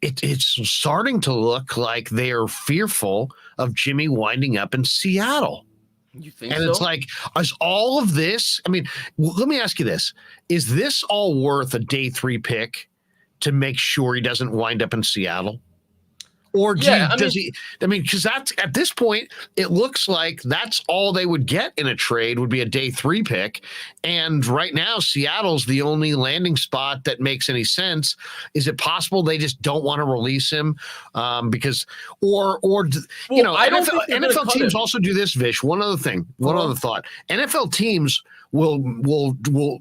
it's starting to look like they are fearful of Jimmy winding up in Seattle.
You think?
And it's like, is all of this? Let me ask you this: is this all worth a day 3 pick to make sure he doesn't wind up in Seattle? Or does he? Because that's at this point, it looks like that's all they would get in a trade would be a day 3 pick. And right now, Seattle's the only landing spot that makes any sense. Is it possible they just don't want to release him? Because NFL teams also do this, Vish. One other thought. NFL teams will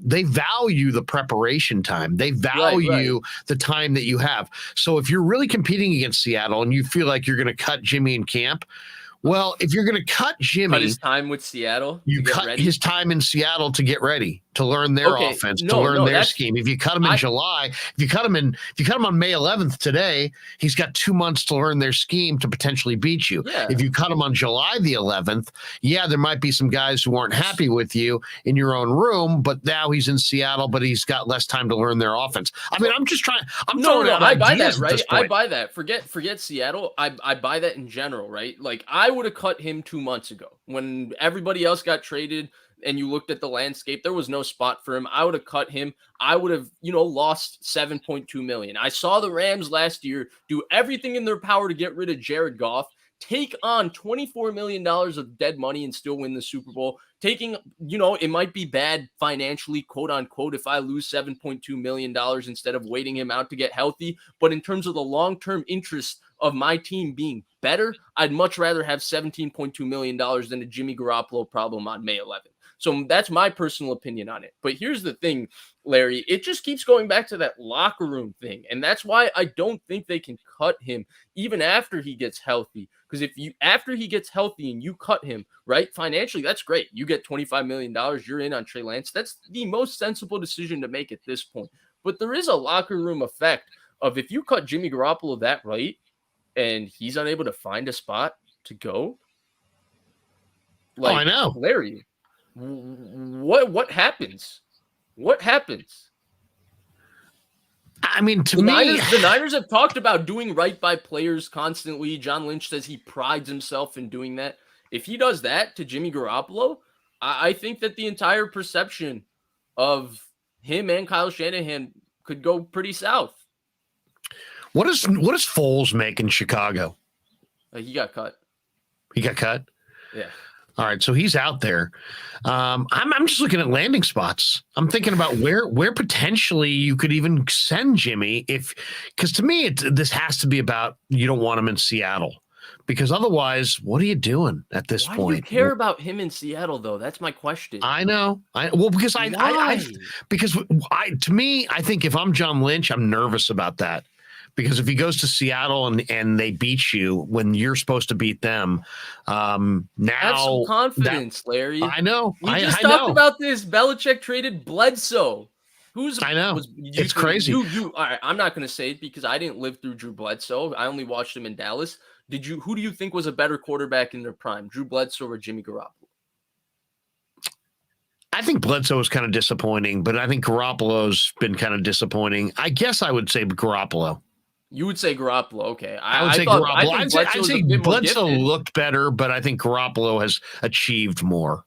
they value the preparation time. They value the time that you have. So if you're really competing against Seattle and you feel like you're going to cut Jimmy in camp, Well, if you're going to cut Jimmy,
cut his time with Seattle.
You cut his time in Seattle to get ready, to learn their offense, to learn their scheme. If you cut him in July, if you cut him on May 11th today, he's got 2 months to learn their scheme to potentially beat you.
Yeah.
If you cut him on July the 11th, there might be some guys who aren't happy with you in your own room, but now he's in Seattle, but he's got less time to learn their offense. I mean, I'm just trying.
I buy that, right? I buy that. Forget Seattle. I buy that in general, right? Like, I would have cut him 2 months ago when everybody else got traded and you looked at the landscape. There was no spot for him. I would have cut him. I would have, lost $7.2 million. I saw the Rams last year do everything in their power to get rid of Jared Goff, take on $24 million of dead money and still win the Super Bowl. Taking, it might be bad financially, quote unquote, if I lose $7.2 million instead of waiting him out to get healthy. But in terms of the long-term interest of my team being better, I'd much rather have $17.2 million than a Jimmy Garappolo problem on May 11th. So that's my personal opinion on it. But here's the thing, Larry, it just keeps going back to that locker room thing. And that's why I don't think they can cut him even after he gets healthy. Because after he gets healthy and you cut him, right, financially, that's great. You get $25 million, you're in on Trey Lance. That's the most sensible decision to make at this point. But there is a locker room effect of if you cut Jimmy Garappolo that right and he's unable to find a spot to go.
I know.
Larry, what happens? What happens?
I mean, the
Niners have talked about doing right by players constantly. John Lynch says he prides himself in doing that. If he does that to Jimmy Garappolo, I think that the entire perception of him and Kyle Shanahan could go pretty south.
What does Foles make in Chicago?
He got cut.
He got cut?
Yeah.
All right, so he's out there. I'm just looking at landing spots. I'm thinking about where potentially you could even send Jimmy because to me this has to be about you don't want him in Seattle because otherwise, what are you doing at this point? Why do
you care about him in Seattle though? That's my question.
I know. I think if I'm John Lynch, I'm nervous about that. Because if he goes to Seattle and they beat you when you're supposed to beat them, now
have some confidence, Larry.
I know.
We just talked about this. Belichick traded Bledsoe.
I know. It's crazy.
All right, I'm not going to say it because I didn't live through Drew Bledsoe. I only watched him in Dallas. Who do you think was a better quarterback in their prime, Drew Bledsoe or Jimmy Garappolo?
I think Bledsoe was kind of disappointing, but I think Garoppolo's been kind of disappointing. I guess I would say Garoppolo.
You would say Garoppolo, okay.
I would say Garoppolo. I'd say Bledsoe looked better, but I think Garoppolo has achieved more.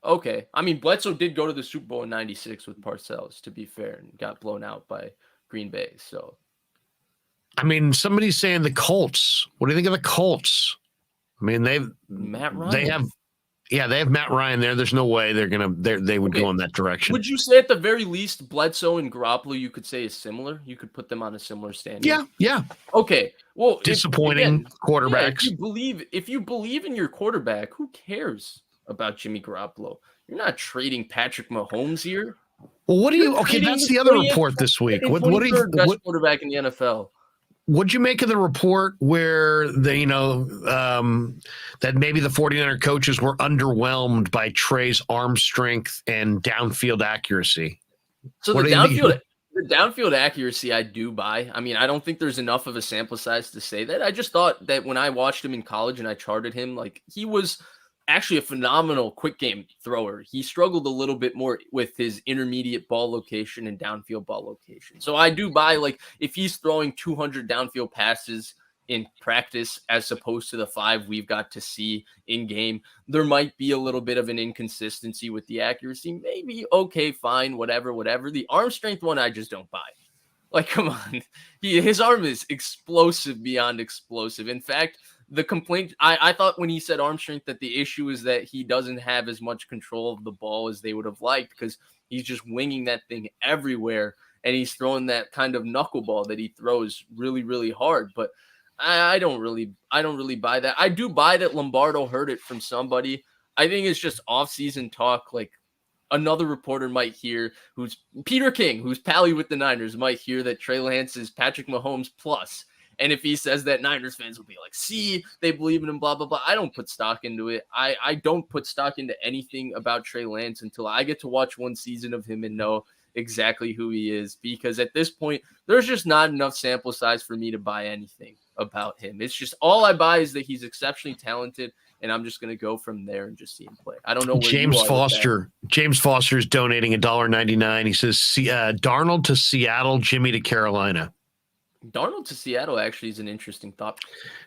Okay. I mean, Bledsoe did go to the Super Bowl in 96 with Parcells, to be fair, and got blown out by Green Bay. So,
I mean, somebody's saying the Colts. What do you think of the Colts? I mean,
Matt Ryan.
They have Matt Ryan there. There's no way they would go in that direction.
Would you say at the very least Bledsoe and Garoppolo you could say is similar? You could put them on a similar standard.
Yeah.
Okay. Well,
disappointing quarterbacks.
If you believe in your quarterback, who cares about Jimmy Garoppolo? You're not trading Patrick Mahomes here.
Well, that's the other report this week. What
best quarterback in the NFL?
What'd you make of the report where that maybe the 49er coaches were underwhelmed by Trey's arm strength and downfield accuracy?
So the downfield accuracy I do buy. I mean, I don't think there's enough of a sample size to say that. I just thought that when I watched him in college and I charted him, like he was actually a phenomenal quick game thrower. He struggled a little bit more with his intermediate ball location and downfield ball location. So I do buy, like, if he's throwing 200 downfield passes in practice as opposed to the 5 we've got to see in game, there might be a little bit of an inconsistency with the accuracy. Maybe, okay, fine, whatever. The arm strength one, I just don't buy. Like, come on. His arm is explosive beyond explosive. In fact, the complaint, I thought when he said arm strength that the issue is that he doesn't have as much control of the ball as they would have liked because he's just winging that thing everywhere and he's throwing that kind of knuckleball that he throws really, really hard. But I don't really buy that. I do buy that Lombardo heard it from somebody. I think it's just off-season talk. Like another reporter might hear, who's Peter King, who's pally with the Niners, might hear that Trey Lance is Patrick Mahomes plus. And if he says that, Niners fans will be like, see, they believe in him, blah, blah, blah. I don't put stock into it. I don't put stock into anything about Trey Lance until I get to watch one season of him and know exactly who he is. Because at this point, there's just not enough sample size for me to buy anything about him. It's just all I buy is that he's exceptionally talented, and I'm just going to go from there and just see him play. I don't know where
James
you are
Foster. James Foster is donating $1.99. He says, Darnold to Seattle, Jimmy to Carolina.
Darnold to Seattle actually is an interesting thought.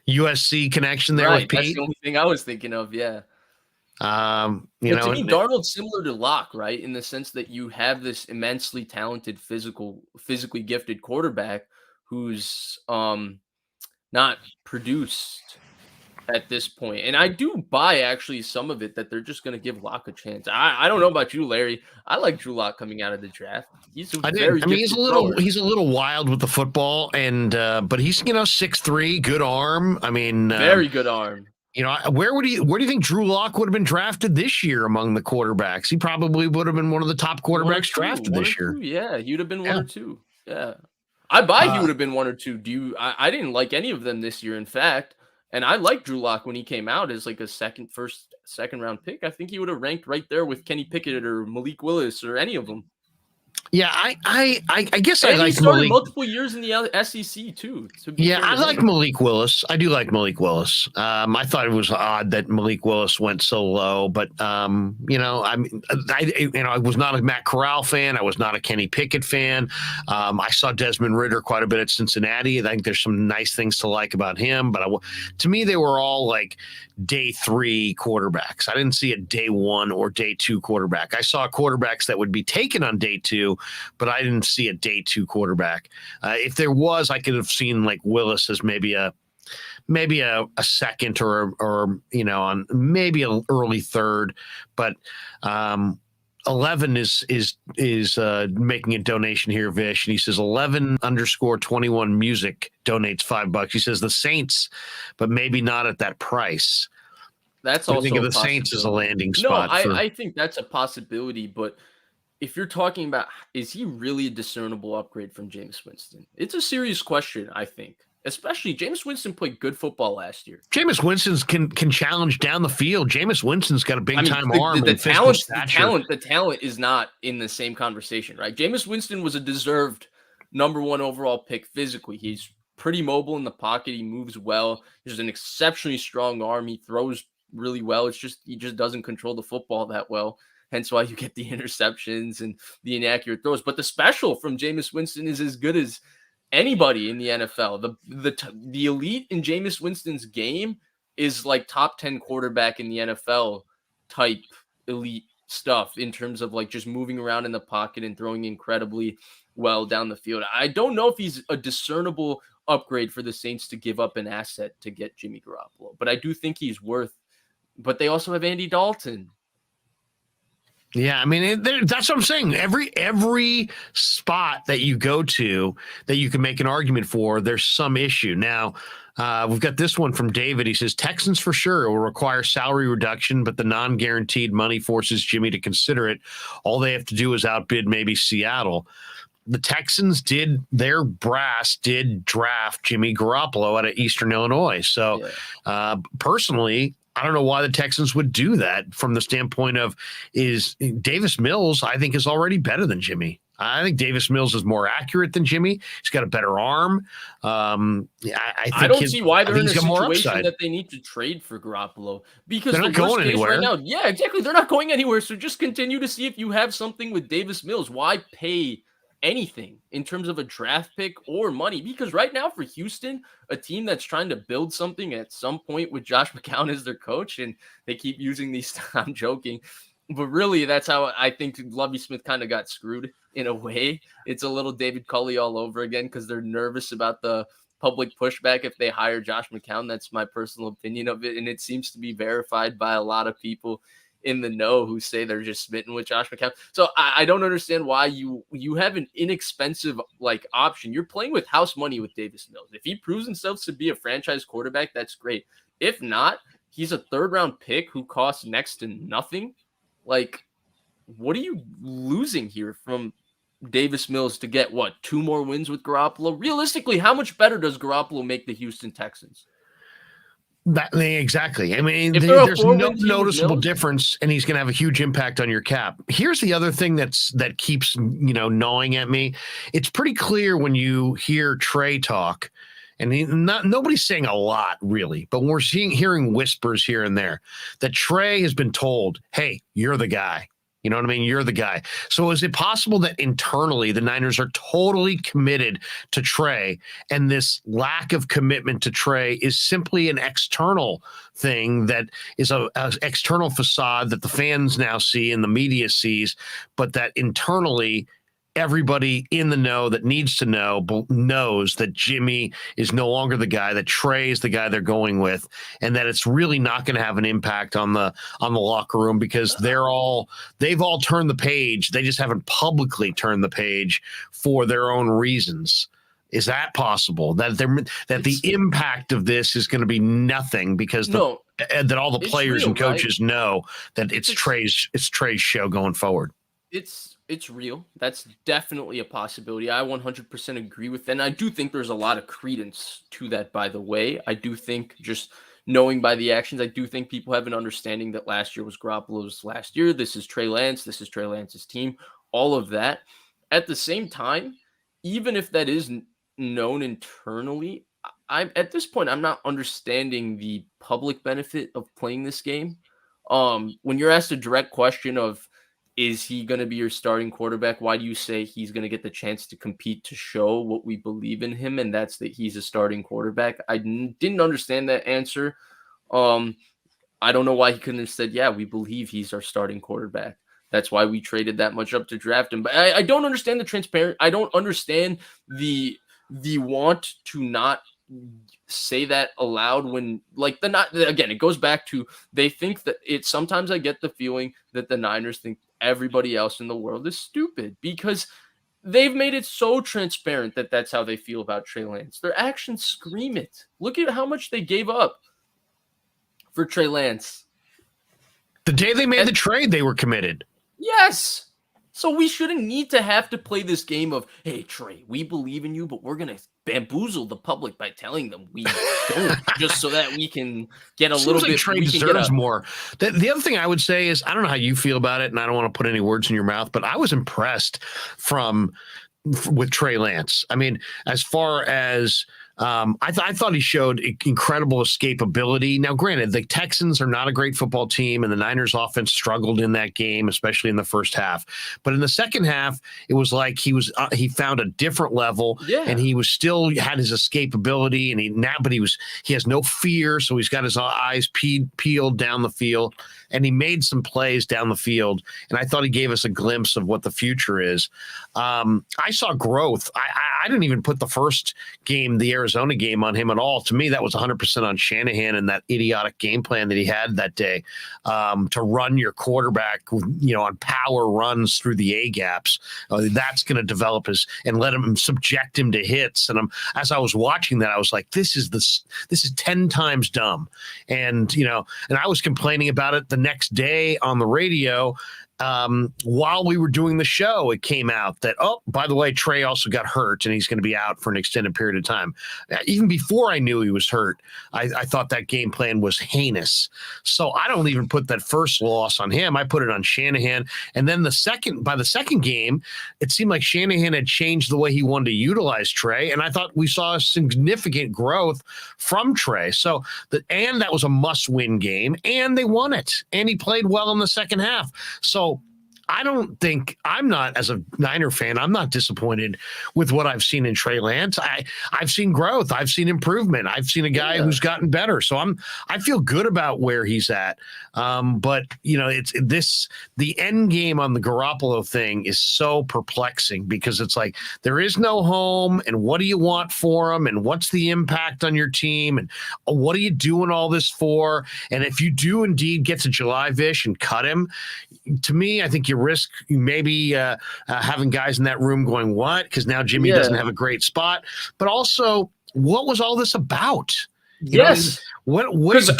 USC connection there with Pete.
That's the only thing I was thinking of, yeah.
To me,
Darnold's similar to Locke, right? In the sense that you have this immensely talented, physically gifted quarterback who's not produced at this point. And I do buy actually some of it that they're just going to give Locke a chance. I don't know about you, Larry. I like Drew Lock coming out of the draft. He's he's
a little wild with the football, and but he's 6'3", good arm. I mean,
very good arm.
Where do you think Drew Lock would have been drafted this year among the quarterbacks? He probably would have been one of the top quarterbacks drafted this year.
Yeah, he'd have been one or two. Yeah. I buy he would have been one or two. I didn't like any of them this year, in fact. And I liked Drew Lock when he came out as like a second round pick. I think he would have ranked right there with Kenny Pickett or Malik Willis or any of them.
Yeah, I guess
and
I like
he started
Malik.
Multiple years in the SEC too.
I like Malik Willis. I do like Malik Willis. I thought it was odd that Malik Willis went so low, but I was not a Matt Corral fan. I was not a Kenny Pickett fan. I saw Desmond Ridder quite a bit at Cincinnati. I think there's some nice things to like about him, but to me they were all like day 3 quarterbacks. I didn't see a day 1 or day 2 quarterback. I saw quarterbacks that would be taken on day 2, but I didn't see a day 2 quarterback. If there was, I could have seen like Willis as maybe a second or on maybe an early third, but 11 is making a donation here, Vish, and he says 11_21 music donates $5. He says the Saints, but maybe not at that price.
That's
also
I think
of the Saints as a landing spot.
No, I think that's a possibility, but if you're talking about, is he really a discernible upgrade from Jameis Winston? It's a serious question, I think. Especially Jameis Winston played good football last year.
Jameis Winston can challenge down the field. Jameis Winston's got a big time arm.
The talent is not in the same conversation, right? Jameis Winston was a deserved number 1 overall pick physically. He's pretty mobile in the pocket. He moves well. He's an exceptionally strong arm. He throws really well. It's just he just doesn't control the football that well. Hence why you get the interceptions and the inaccurate throws. But the special from Jameis Winston is as good as anybody in the NFL. The elite in Jameis Winston's game is like top 10 quarterback in the NFL type elite stuff in terms of like just moving around in the pocket and throwing incredibly well down the field. I don't know if he's a discernible upgrade for the Saints to give up an asset to get Jimmy Garappolo, but I do think he's worth. But they also have Andy Dalton.
Yeah, I mean, that's what I'm saying. Every spot that you go to that you can make an argument for, there's some issue. Now, we've got this one from David. He says, Texans for sure will require salary reduction, but the non-guaranteed money forces Jimmy to consider it. All they have to do is outbid maybe Seattle. The Texans their brass did draft Jimmy Garappolo out of Eastern Illinois. So personally, I don't know why the Texans would do that from the standpoint of is Davis Mills, I think, is already better than Jimmy. I think Davis Mills is more accurate than Jimmy. He's got a better arm. I
don't see why they're in a situation that they need to trade for Garoppolo because
they're not going anywhere
right now. Yeah, exactly. They're not going anywhere. So just continue to see if you have something with Davis Mills. Why pay anything in terms of a draft pick or money? Because right now for Houston, a team that's trying to build something at some point with Josh McCown as their coach, and they keep using these, I'm joking, but really that's how I think Lovie Smith kind of got screwed in a way. It's a little David Culley all over again because they're nervous about the public pushback if they hire Josh McCown. That's my personal opinion of it, and it seems to be verified by a lot of people in the know who say they're just smitten with Josh McCown. So I don't understand why you have an inexpensive like option. You're playing with house money with Davis Mills. If he proves himself to be a franchise quarterback, that's great. If not, he's a 3rd round pick who costs next to nothing. Like, what are you losing here from Davis Mills to get, 2 more wins with Garappolo? Realistically, how much better does Garappolo make the Houston Texans?
Exactly. I mean,
If they're a
there's no
4-win team with
noticeable
Mills?
difference, and he's going to have a huge impact on your cap. Here's the other thing that keeps gnawing at me. It's pretty clear when you hear Trey talk, and nobody's saying a lot really, but we're hearing whispers here and there that Trey has been told, "Hey, you're the guy." You know what I mean? You're the guy. So is it possible that internally the Niners are totally committed to Trey, and this lack of commitment to Trey is simply an external thing that is a external facade that the fans now see and the media sees, but that internally everybody in the know that needs to know knows that Jimmy is no longer the guy, that Trey is the guy they're going with, and that it's really not going to have an impact on the locker room because they've all turned the page. They just haven't publicly turned the page for their own reasons. Is that possible? That the impact of this is going to be nothing because that all the players and coaches know that it's Trey's show going forward.
It's real. That's definitely a possibility. I 100% agree with that. And I do think there's a lot of credence to that, by the way. I do think, just knowing by the actions, I do think people have an understanding that last year was Garoppolo's last year. This is Trey Lance. This is Trey Lance's team. All of that. At the same time, even if that is known internally, at this point, I'm not understanding the public benefit of playing this game. When you're asked a direct question of, is he going to be your starting quarterback? Why do you say he's going to get the chance to compete to show what we believe in him? And that's that he's a starting quarterback. I didn't understand that answer. I don't know why he couldn't have said, yeah, we believe he's our starting quarterback. That's why we traded that much up to draft him. But I don't understand the transparent. I don't understand the want to not say that aloud when again, it goes back to, they think that sometimes I get the feeling that the Niners think everybody else in the world is stupid because they've made it so transparent that that's how they feel about Trey Lance. Their actions scream it. Look at how much they gave up for Trey Lance.
The day they made the trade, they were committed.
Yes. So we shouldn't need to have to play this game of, hey, Trey, we believe in you, but we're going to bamboozle the public by telling them we don't, just so that we can get a little bit.
Trey deserves more. The other thing I would say is, I don't know how you feel about it, and I don't want to put any words in your mouth, but I was impressed with Trey Lance. I mean, as far as I thought he showed incredible escapability. Now, granted, the Texans are not a great football team, and the Niners offense struggled in that game, especially in the first half. But in the second half, it was like he found a different level, and he was still had his escapability, and he has no fear, so he's got his eyes peeled down the field, and he made some plays down the field, and I thought he gave us a glimpse of what the future is. I saw growth. I didn't even put the first game, the Arizona game, on him at all. To me, that was 100% on Shanahan and that idiotic game plan that he had that day to run your quarterback, on power runs through the A gaps. That's going to develop and let him subject him to hits. And as I was watching that, I was like, this is 10 times dumb. And I was complaining about it the next day on the radio. While we were doing the show, it came out that, oh, by the way, Trey also got hurt and he's going to be out for an extended period of time. Even before I knew he was hurt, I thought that game plan was heinous. So I don't even put that first loss on him. I put it on Shanahan. And then by the second game, it seemed like Shanahan had changed the way he wanted to utilize Trey. And I thought we saw significant growth from Trey. So that was a must-win game, and they won it. And he played well in the second half. So I'm not, as a Niner fan, I'm not disappointed with what I've seen in Trey Lance. I've seen growth. I've seen improvement. I've seen a guy who's gotten better. So I feel good about where he's at. But the end game on the Garappolo thing is so perplexing because it's like, there is no home, and what do you want for him? And what's the impact on your team? And what are you doing all this for? And if you do indeed get to July Vish and cut him, to me, I think you risk maybe having guys in that room going, what? Because now Jimmy doesn't have a great spot. But also, what was all this about?
Yes.
What?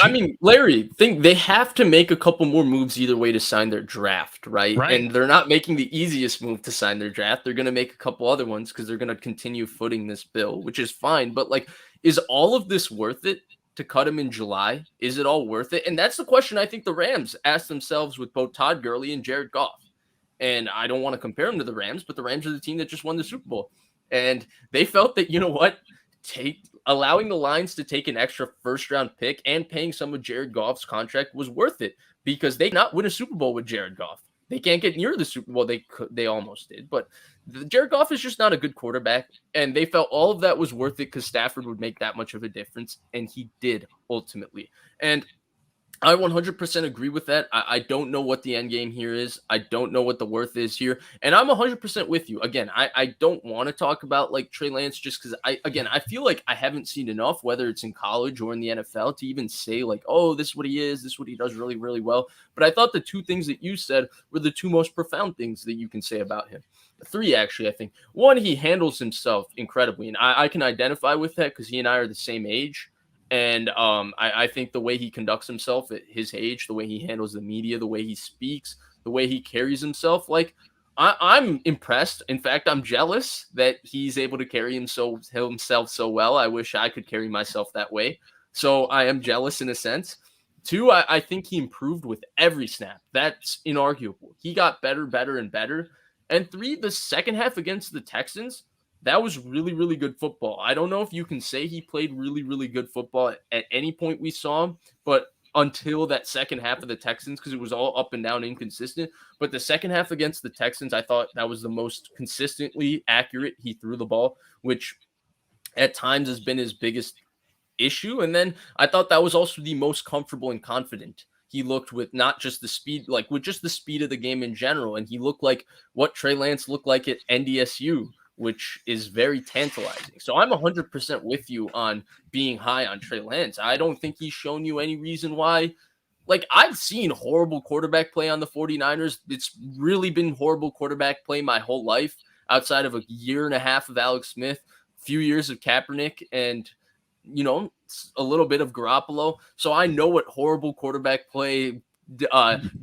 I mean, Larry, they have to make a couple more moves either way to sign their draft, right? And they're not making the easiest move to sign their draft. They're going to make a couple other ones because they're going to continue footing this bill, which is fine. But like, is all of this worth it to cut him in July? Is it all worth it? And that's the question I think the Rams asked themselves with both Todd Gurley and Jared Goff. And I don't want to compare them to the Rams, but the Rams are the team that just won the Super Bowl. And they felt that, you know what, allowing the Lions to take an extra first-round pick and paying some of Jared Goff's contract was worth it because they cannot win a Super Bowl with Jared Goff. They can't get near the Super Bowl. They almost did, but Jared Goff is just not a good quarterback, and they felt all of that was worth it because Stafford would make that much of a difference, and he did ultimately. And I 100% agree with that. I don't know what the end game here is. I don't know what the worth is here. And I'm 100% with you. Again, I don't want to talk about like Trey Lance just because I feel like I haven't seen enough, whether it's in college or in the NFL, to even say like, oh, this is what he is. This is what he does really, really well. But I thought the two things that you said were the two most profound things that you can say about him. Three, actually, I think. One, he handles himself incredibly. And I can identify with that because he and I are the same age. And I think the way he conducts himself at his age, the way he handles the media, the way he speaks, the way he carries himself, like I'm impressed. In fact, I'm jealous that he's able to carry himself so well. I wish I could carry myself that way. So I am jealous in a sense. Two, I think he improved with every snap. That's inarguable. He got better, and better. And three, the second half against the Texans, that was really, really good football. I don't know if you can say he played really, really good football at any point we saw him, but until that second half of the Texans, because it was all up and down inconsistent. But the second half against the Texans, I thought that was the most consistently accurate he threw the ball, which at times has been his biggest issue. And then I thought that was also the most comfortable and confident he looked with not just the speed, like with just the speed of the game in general. And he looked like what Trey Lance looked like at NDSU, which is very tantalizing. So I'm 100% with you on being high on Trey Lance. I don't think he's shown you any reason why. Like, I've seen horrible quarterback play on the 49ers. It's really been horrible quarterback play my whole life outside of a year and a half of Alex Smith, a few years of Kaepernick, and, you know, a little bit of Garappolo. So I know what horrible quarterback play, deer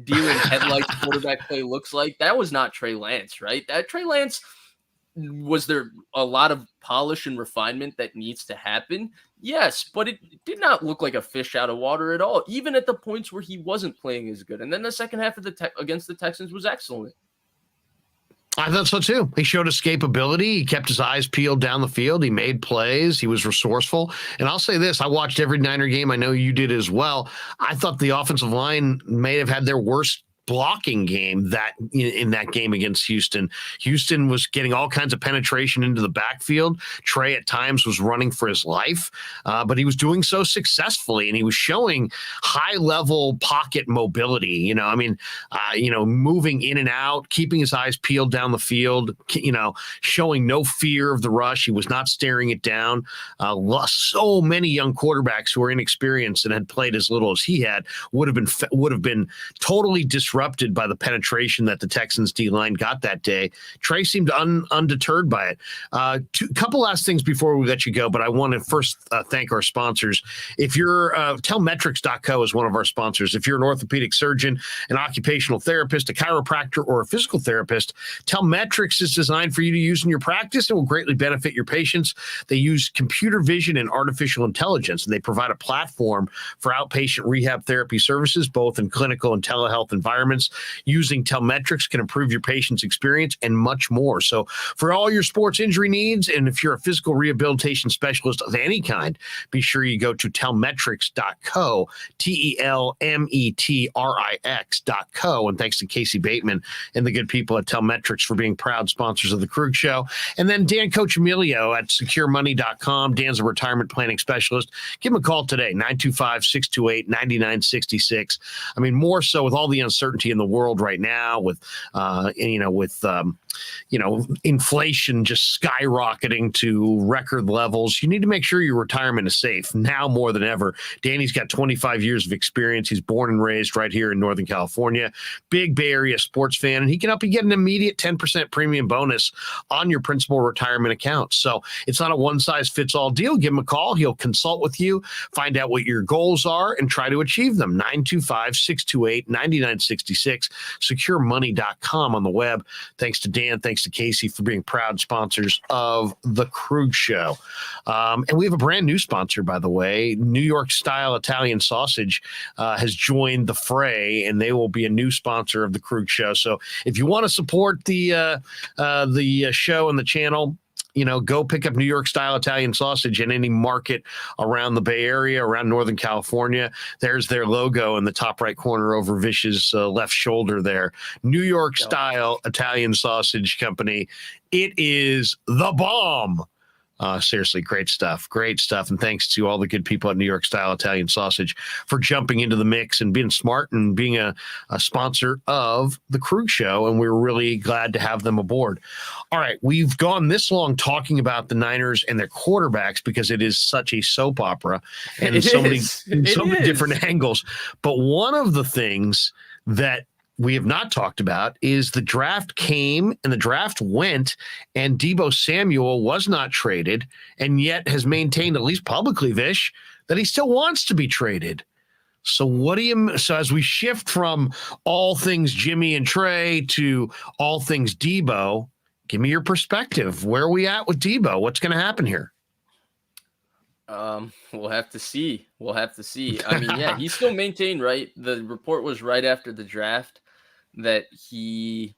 in headlights quarterback play looks like. That was not Trey Lance, right? That Trey Lance... Was there a lot of polish and refinement that needs to happen? Yes, but it did not look like a fish out of water at all, even at the points where he wasn't playing as good. And then the second half of against the Texans was excellent.
I thought so too. He showed escapability. He kept his eyes peeled down the field. He made plays. He was resourceful. And I'll say this, I watched every Niner game. I know you did as well. I thought the offensive line may have had their worst blocking game that in that game against Houston. Houston was getting all kinds of penetration into the backfield. Trey at times was running for his life, but he was doing so successfully, and he was showing high level pocket mobility. Moving in and out, keeping his eyes peeled down the field. Showing no fear of the rush. He was not staring it down. So many young quarterbacks who were inexperienced and had played as little as he had would have been totally disrupted by the penetration that the Texans D-line got that day. Trey seemed undeterred by it. Couple last things before we let you go, but I want to first thank our sponsors. If you're tellmetrics.co is one of our sponsors. If you're an orthopedic surgeon, an occupational therapist, a chiropractor, or a physical therapist, Tellmetrics is designed for you to use in your practice and will greatly benefit your patients. They use computer vision and artificial intelligence, and they provide a platform for outpatient rehab therapy services, both in clinical and telehealth environments. Using Tellmetrics can improve your patient's experience and much more. So for all your sports injury needs, and if you're a physical rehabilitation specialist of any kind, be sure you go to tellmetrics.co, tellmetrix.co. And thanks to Casey Bateman and the good people at Tellmetrics for being proud sponsors of the Krueg Show. And then Dan Coach Emilio at securemoney.com. Dan's a retirement planning specialist. Give him a call today, 925-628-9966. I mean, more so with all the uncertainty in the world right now with inflation just skyrocketing to record levels, you need to make sure your retirement is safe now more than ever. Danny's got 25 years of experience. He's born and raised right here in Northern California, big Bay Area sports fan, and he can help you get an immediate 10% premium bonus on your principal retirement account. So it's not a one-size-fits-all deal. Give him a call. He'll consult with you, find out what your goals are, and try to achieve them. 925-628-9966, securemoney.com on the web. Thanks to Dan. Thanks to Casey for being proud sponsors of the Krueg Show. And we have a brand new sponsor, by the way. New York Style Italian Sausage has joined the fray, and they will be a new sponsor of the Krueg Show. So if you want to support the show and the channel, go pick up New York Style Italian Sausage in any market around the Bay Area, around Northern California. There's their logo in the top right corner over Vish's left shoulder there. New York Style Italian Sausage Company. It is the bomb. Seriously, great stuff. Great stuff. And thanks to all the good people at New York Style Italian Sausage for jumping into the mix and being smart and being a sponsor of the Krueg Show. And we're really glad to have them aboard. All right. We've gone this long talking about the Niners and their quarterbacks because it is such a soap opera and so many different angles. But one of the things that we have not talked about is the draft came and the draft went, and Deebo Samuel was not traded and yet has maintained, at least publicly, Vish, that he still wants to be traded. So as we shift from all things Jimmy and Trey to all things Deebo, give me your perspective. Where are we at with Deebo? What's going to happen here?
We'll have to see. I mean, yeah, he's still maintained, right? The report was right after the draft that he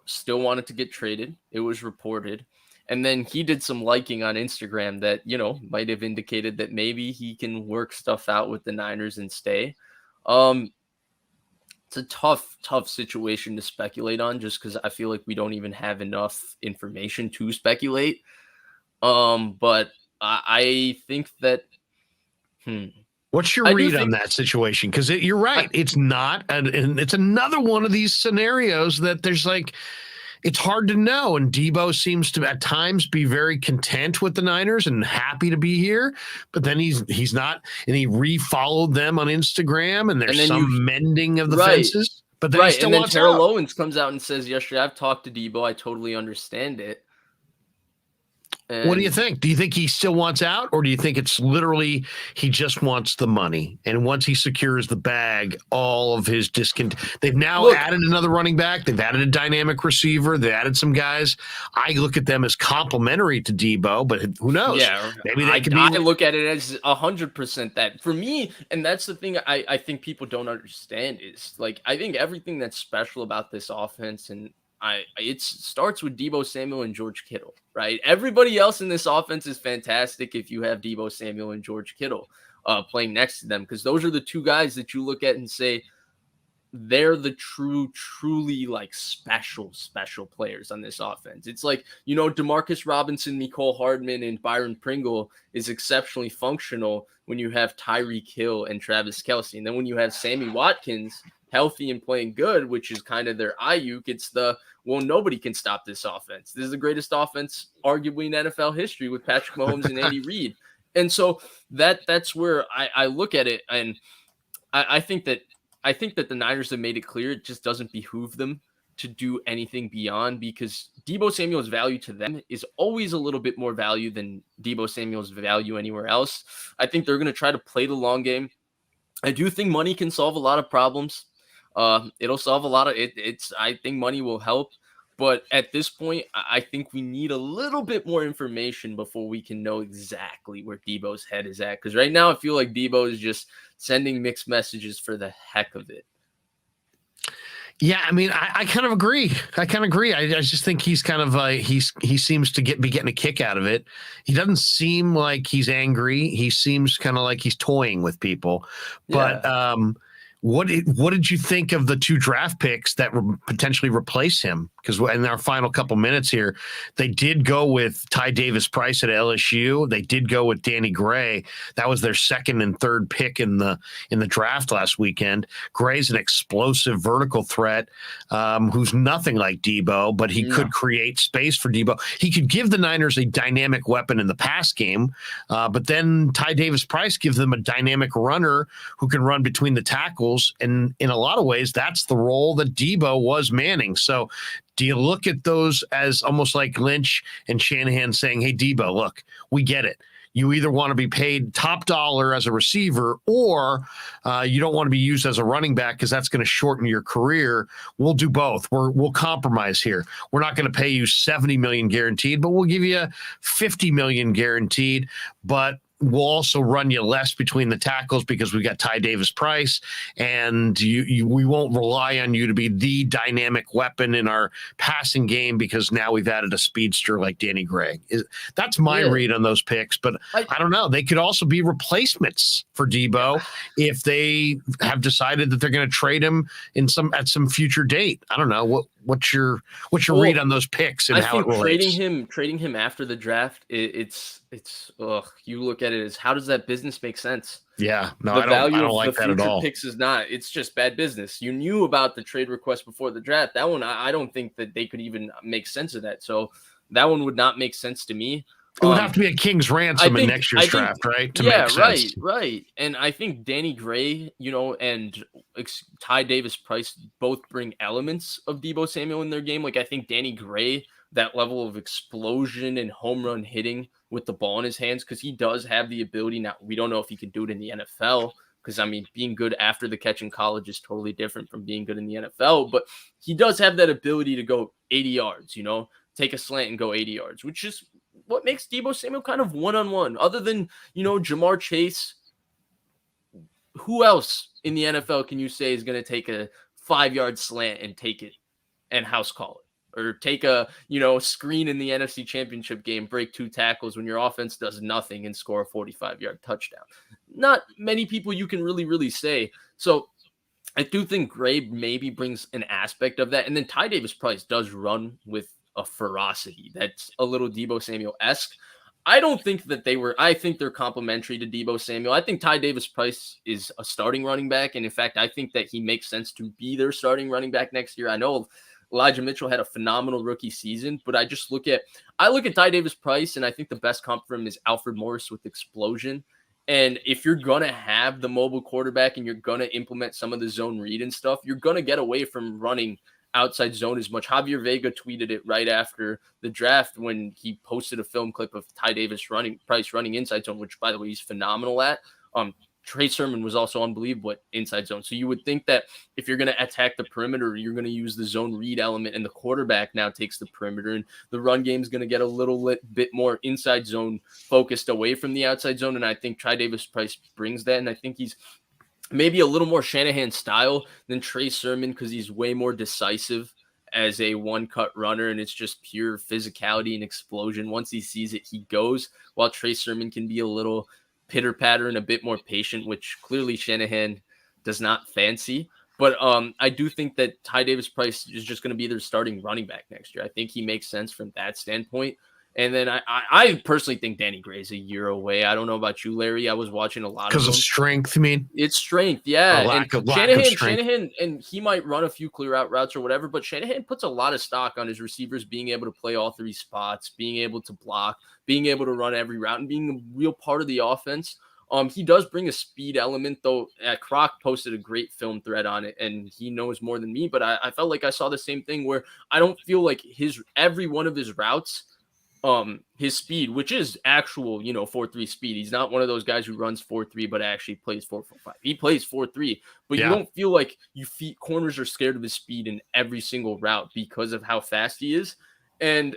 still wanted to get traded. It was reported. And then he did some liking on Instagram that, might have indicated that maybe he can work stuff out with the Niners and stay. It's a tough situation to speculate on just because I feel like we don't even have enough information to speculate. But I think that,
What's your read on that situation? Because you're right. It's not, and it's another one of these scenarios that there's it's hard to know. And Deebo seems to at times be very content with the Niners and happy to be here, but then he's not, and he refollowed them on Instagram, and there's some mending of the fences. But then he still wants out.
Terrell Owens comes out and says yesterday, "I've talked to Deebo. I totally understand it." And
what do you think? Do you think he still wants out, or do you think it's literally he just wants the money? And once he secures the bag, all of his they've now added another running back. They've added a dynamic receiver. They added some guys. I look at them as complementary to Deebo, but who knows?
Yeah,
maybe they could be.
I look at it as 100% that for me, and that's the thing I think people don't understand is I think everything that's special about this offense and it starts with Deebo Samuel and George Kittle, right? Everybody else in this offense is fantastic if you have Deebo Samuel and George Kittle playing next to them, because those are the two guys that you look at and say they're the truly special players on this offense. It's DeMarcus Robinson, Mecole Hardman, and Byron Pringle is exceptionally functional when you have Tyreek Hill and Travis Kelce. And then when you have Sammy Watkins healthy and playing good, which is kind of their Ayuk, it's nobody can stop this offense. This is the greatest offense arguably in NFL history with Patrick Mahomes and Andy Reid. And so that's where I look at it. And I think that the Niners have made it clear it just doesn't behoove them to do anything beyond, because Deebo Samuel's value to them is always a little bit more value than Deebo Samuel's value anywhere else. I think they're going to try to play the long game. I do think money can solve a lot of problems. It'll solve a lot of it. I think money will help, but at this point, I think we need a little bit more information before we can know exactly where Deebo's head is at. Because right now, I feel like Deebo is just sending mixed messages for the heck of it.
Yeah, I mean, I kind of agree. I just think he's kind of he seems to be getting a kick out of it. He doesn't seem like he's angry. He seems kind of like he's toying with people, but. What did you think of the two draft picks that potentially replace him? because in our final couple minutes here, they did go with Ty Davis-Price at LSU. They did go with Danny Gray. That was their second and third pick in the draft last weekend. Gray's an explosive vertical threat who's nothing like Deebo, but he could create space for Deebo. He could give the Niners a dynamic weapon in the pass game, but then Ty Davis-Price gives them a dynamic runner who can run between the tackles. And in a lot of ways, that's the role that Deebo was manning. So do you look at those as almost like Lynch and Shanahan saying, hey, Deebo, look, we get it. You either want to be paid top dollar as a receiver or you don't want to be used as a running back because that's going to shorten your career. We'll do both. We'll compromise here. We're not going to pay you $70 million guaranteed, but we'll give you $50 million guaranteed. But we'll also run you less between the tackles because we got Ty Davis-Price, and we won't rely on you to be the dynamic weapon in our passing game because now we've added a speedster like Danny Gray. That's my read on those picks, but I don't know. They could also be replacements for Deebo if they have decided that they're going to trade him at some future date. I don't know. What's your read on those picks and how it relates?
Trading him after the draft, it's you look at it as how does that business make sense?
Yeah, no,
the
I
value
don't
of
like
the
that at
future
all.
picks is not. It's just bad business. You knew about the trade request before the draft. That one, I don't think that they could even make sense of that. So that one would not make sense to me.
It would have to be a king's ransom in next year's draft, right? To make sense.
Right. And I think Danny Gray, and Ty Davis-Price both bring elements of Deebo Samuel in their game. Like I think Danny Gray, that level of explosion and home run hitting with the ball in his hands, because he does have the ability. Now, we don't know if he can do it in the NFL, because, being good after the catch in college is totally different from being good in the NFL. But he does have that ability to go 80 yards, take a slant and go 80 yards, which is what makes Deebo Samuel kind of one-on-one. Other than, Jamar Chase, who else in the NFL can you say is going to take a 5-yard slant and take it and house call it? Or take a, screen in the NFC Championship game, break 2 tackles when your offense does nothing and score a 45-yard touchdown? Not many people you can really, really say. So I do think Gray maybe brings an aspect of that. And then Ty Davis-Price does run with a ferocity that's a little Deebo Samuel-esque. I don't think that I think they're complementary to Deebo Samuel. I think Ty Davis-Price is a starting running back. And in fact, I think that he makes sense to be their starting running back next year. I know Elijah Mitchell had a phenomenal rookie season, but I look at Ty Davis-Price, and I think the best comp for him is Alfred Morris with explosion. And if you're going to have the mobile quarterback and you're going to implement some of the zone read and stuff, you're going to get away from running outside zone as much. Javier Vega tweeted it right after the draft when he posted a film clip of Ty Davis-Price running inside zone, which, by the way, he's phenomenal at. Trey Sermon was also unbelievable at inside zone. So you would think that if you're going to attack the perimeter, you're going to use the zone read element, and the quarterback now takes the perimeter, and the run game is going to get a little bit more inside zone focused away from the outside zone. And I think Ty Davis-Price brings that. And I think he's maybe a little more Shanahan style than Trey Sermon, because he's way more decisive as a one-cut runner, and it's just pure physicality and explosion. Once he sees it, he goes, while Trey Sermon can be a little pitter-patter and a bit more patient, which clearly Shanahan does not fancy. But I do think that Ty Davis-Price is just going to be their starting running back next year. I think he makes sense from that standpoint. And then I personally think Danny Gray is a year away. I don't know about you, Larry. I was watching a lot of
because of strength. I mean,
it's strength, yeah.
Lack of strength.
Shanahan, and he might run a few clear out routes or whatever, but Shanahan puts a lot of stock on his receivers being able to play all 3 spots, being able to block, being able to run every route, and being a real part of the offense. He does bring a speed element, though. Croc posted a great film thread on it, and he knows more than me. But I felt like I saw the same thing where I don't feel like every one of his routes. His speed, which is actual, 4.3 speed. He's not one of those guys who runs 4.3, but actually plays 4.45. He plays 4.3, but you don't feel like corners are scared of his speed in every single route because of how fast he is. And,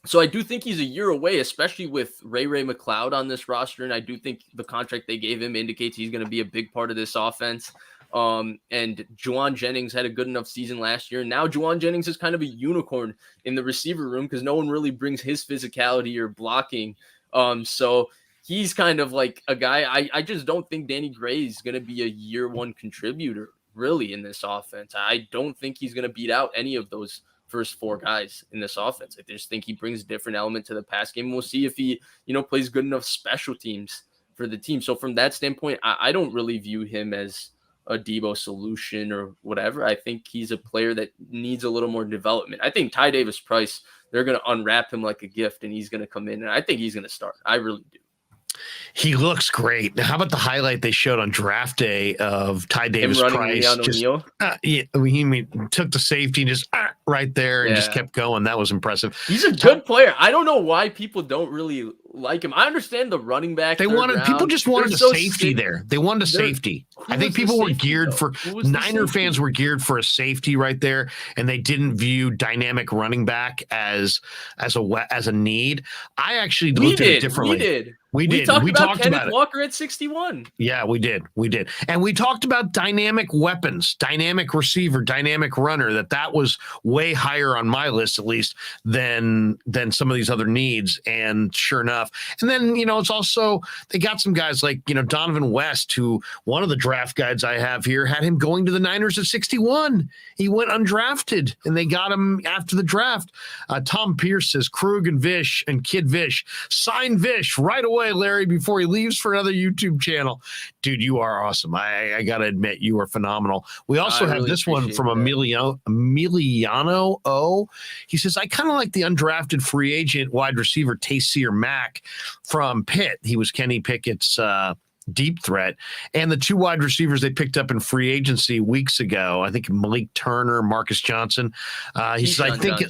so I do think he's a year away, especially with Ray McLeod on this roster. And I do think the contract they gave him indicates he's going to be a big part of this offense. And Juwan Jennings had a good enough season last year. Now Juwan Jennings is kind of a unicorn in the receiver room because no one really brings his physicality or blocking. So he's kind of like a guy. I just don't think Danny Gray is going to be a year 1 contributor really in this offense. I don't think he's going to beat out any of those first 4 guys in this offense. I just think he brings a different element to the pass game. We'll see if he, plays good enough special teams for the team. So from that standpoint, I don't really view him as a Deebo solution or whatever. I think he's a player that needs a little more development. I think Ty Davis-Price, they're going to unwrap him like a gift, and he's going to come in, and I think he's going to start. I really do.
He looks great. Now, how about the highlight they showed on draft day of Ty Davis-Price? He took the safety and just right there and just kept going. That was impressive.
He's a good player. I don't know why people don't really like him. I understand the running back.
People just wanted a safety there. They wanted a safety. I think people were geared for Niner fans were geared for a safety right there, and they didn't view dynamic running back as a need. I actually looked at it differently. We
talked about Kenneth Walker at 61.
Yeah, we did. And we talked about dynamic weapons, dynamic receiver, dynamic runner, that was way higher on my list, at least, than some of these other needs. And sure enough. And then, it's also, they got some guys like, Donovan West, who one of the draft guides I have here had him going to the Niners at 61. He went undrafted, and they got him after the draft. Tom Pierce says, Krueger Vish and Kid Vish, sign Vish right away, Larry, before he leaves for another YouTube channel. Dude, you are awesome. I gotta admit, you are phenomenal. We also have this one from Emiliano O. He says, I kind of like the undrafted free agent wide receiver Taysir Mack from Pitt. He was Kenny Pickett's deep threat, and the 2 wide receivers they picked up in free agency weeks ago. I think Malik Turner, Marcus Johnson. He says, I think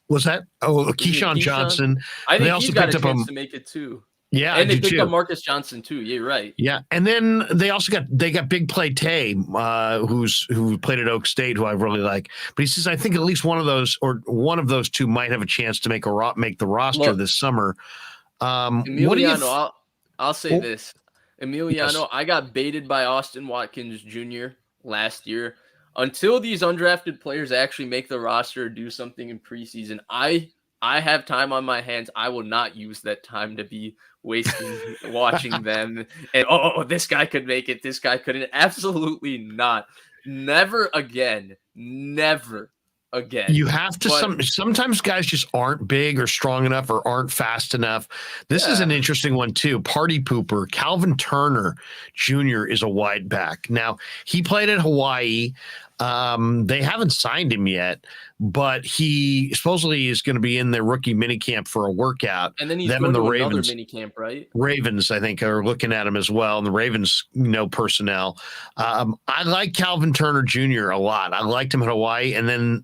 was that Keyshawn Johnson.
I think he's got a chance to make it too.
Yeah,
and they picked up Marcus Johnson too. You're right.
Yeah, and then they also got Big Play Tay, who played at Oak State, who I really like. But he says I think at least one of those 2 might have a chance to make the roster this summer.
Emiliano, I'll say this, Emiliano. Yes. I got baited by Austin Watkins Jr. last year. Until these undrafted players actually make the roster or do something in preseason, I have time on my hands. I will not use that time to be wasting watching them. And this guy could make it. This guy couldn't. Absolutely not. Never again. Never again.
You have to. Sometimes guys just aren't big or strong enough or aren't fast enough. This is an interesting one too. Party pooper Calvin Turner Jr. is a wide back. Now he played at Hawaii. They haven't signed him yet, but he supposedly is going to be in their rookie minicamp for a workout.
And then he's going to another minicamp, right?
Ravens, I think, are looking at him as well, and the Ravens personnel. I like Calvin Turner Jr. a lot. I liked him at Hawaii, and then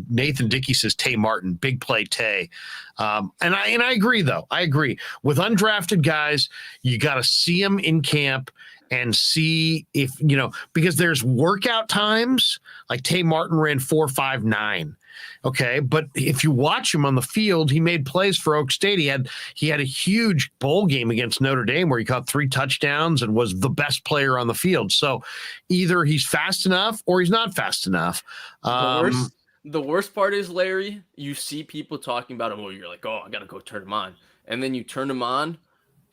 Nathan Dickey says Tay Martin, big play Tay. And I agree, though. I agree. With undrafted guys, you got to see them in camp and see if, because there's workout times, like Tay Martin ran 4.59. Okay. But if you watch him on the field, he made plays for Oak State. He had a huge bowl game against Notre Dame where he caught 3 touchdowns and was the best player on the field. So either he's fast enough or he's not fast enough.
The worst part is, Larry, you see people talking about him. Oh, you're like, I got to go turn him on. And then you turn him on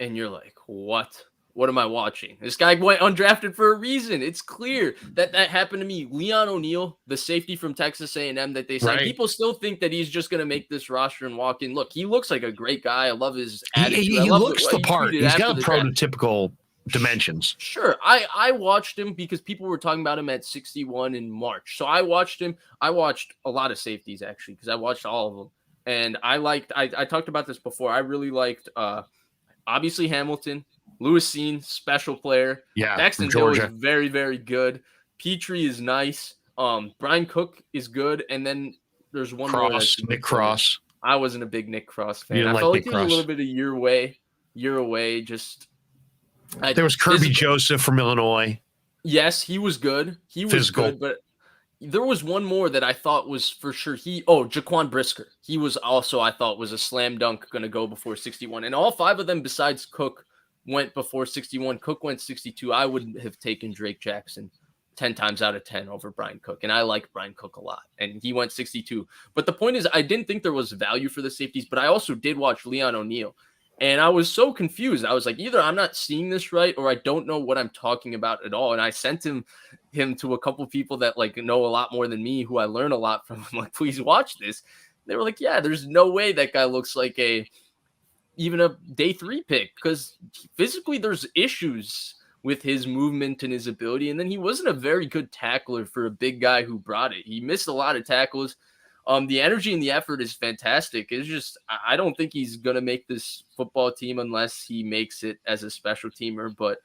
and you're like, what? What am I watching? This guy went undrafted for a reason. It's clear that happened to me. Leon O'Neal, the safety from Texas A&M that they signed, people still think that he's just going to make this roster and walk in. Look, he looks like a great guy. I love his attitude.
He looks the part. He's got prototypical dimensions.
Sure. I watched him because people were talking about him at 61 in March. So I watched him. I watched a lot of safeties, actually, because I watched all of them. And I talked about this before. I really liked, obviously, Hamilton. Lewis Seen, special player.
Yeah,
Daxton Hill is very, very good. Petrie is nice. Brian Cook is good. And then there's one more.
Nick Cross.
I wasn't a big Nick Cross fan. I felt like he was a little bit a year away. There was
Kirby Joseph from Illinois.
Yes, he was good. He was good, but there was one more that I thought was for sure. Jaquan Brisker. He was also, I thought, was a slam dunk going to go before 61. And all 5 of them besides Cook went before 61. Cook went 62. I would have taken Drake Jackson 10 times out of 10 over Brian Cook. And I like Brian Cook a lot. And he went 62. But the point is, I didn't think there was value for the safeties, but I also did watch Leon O'Neal. And I was so confused. I was like, either I'm not seeing this right or I don't know what I'm talking about at all. And I sent him to a couple people that like know a lot more than me, who I learn a lot from. I'm like, please watch this. They were like, yeah, there's no way that guy looks like even a day 3 pick, because physically there's issues with his movement and his ability. And then he wasn't a very good tackler for a big guy who brought it. He missed a lot of tackles. The energy and the effort is fantastic. It's just, I don't think he's going to make this football team unless he makes it as a special teamer. But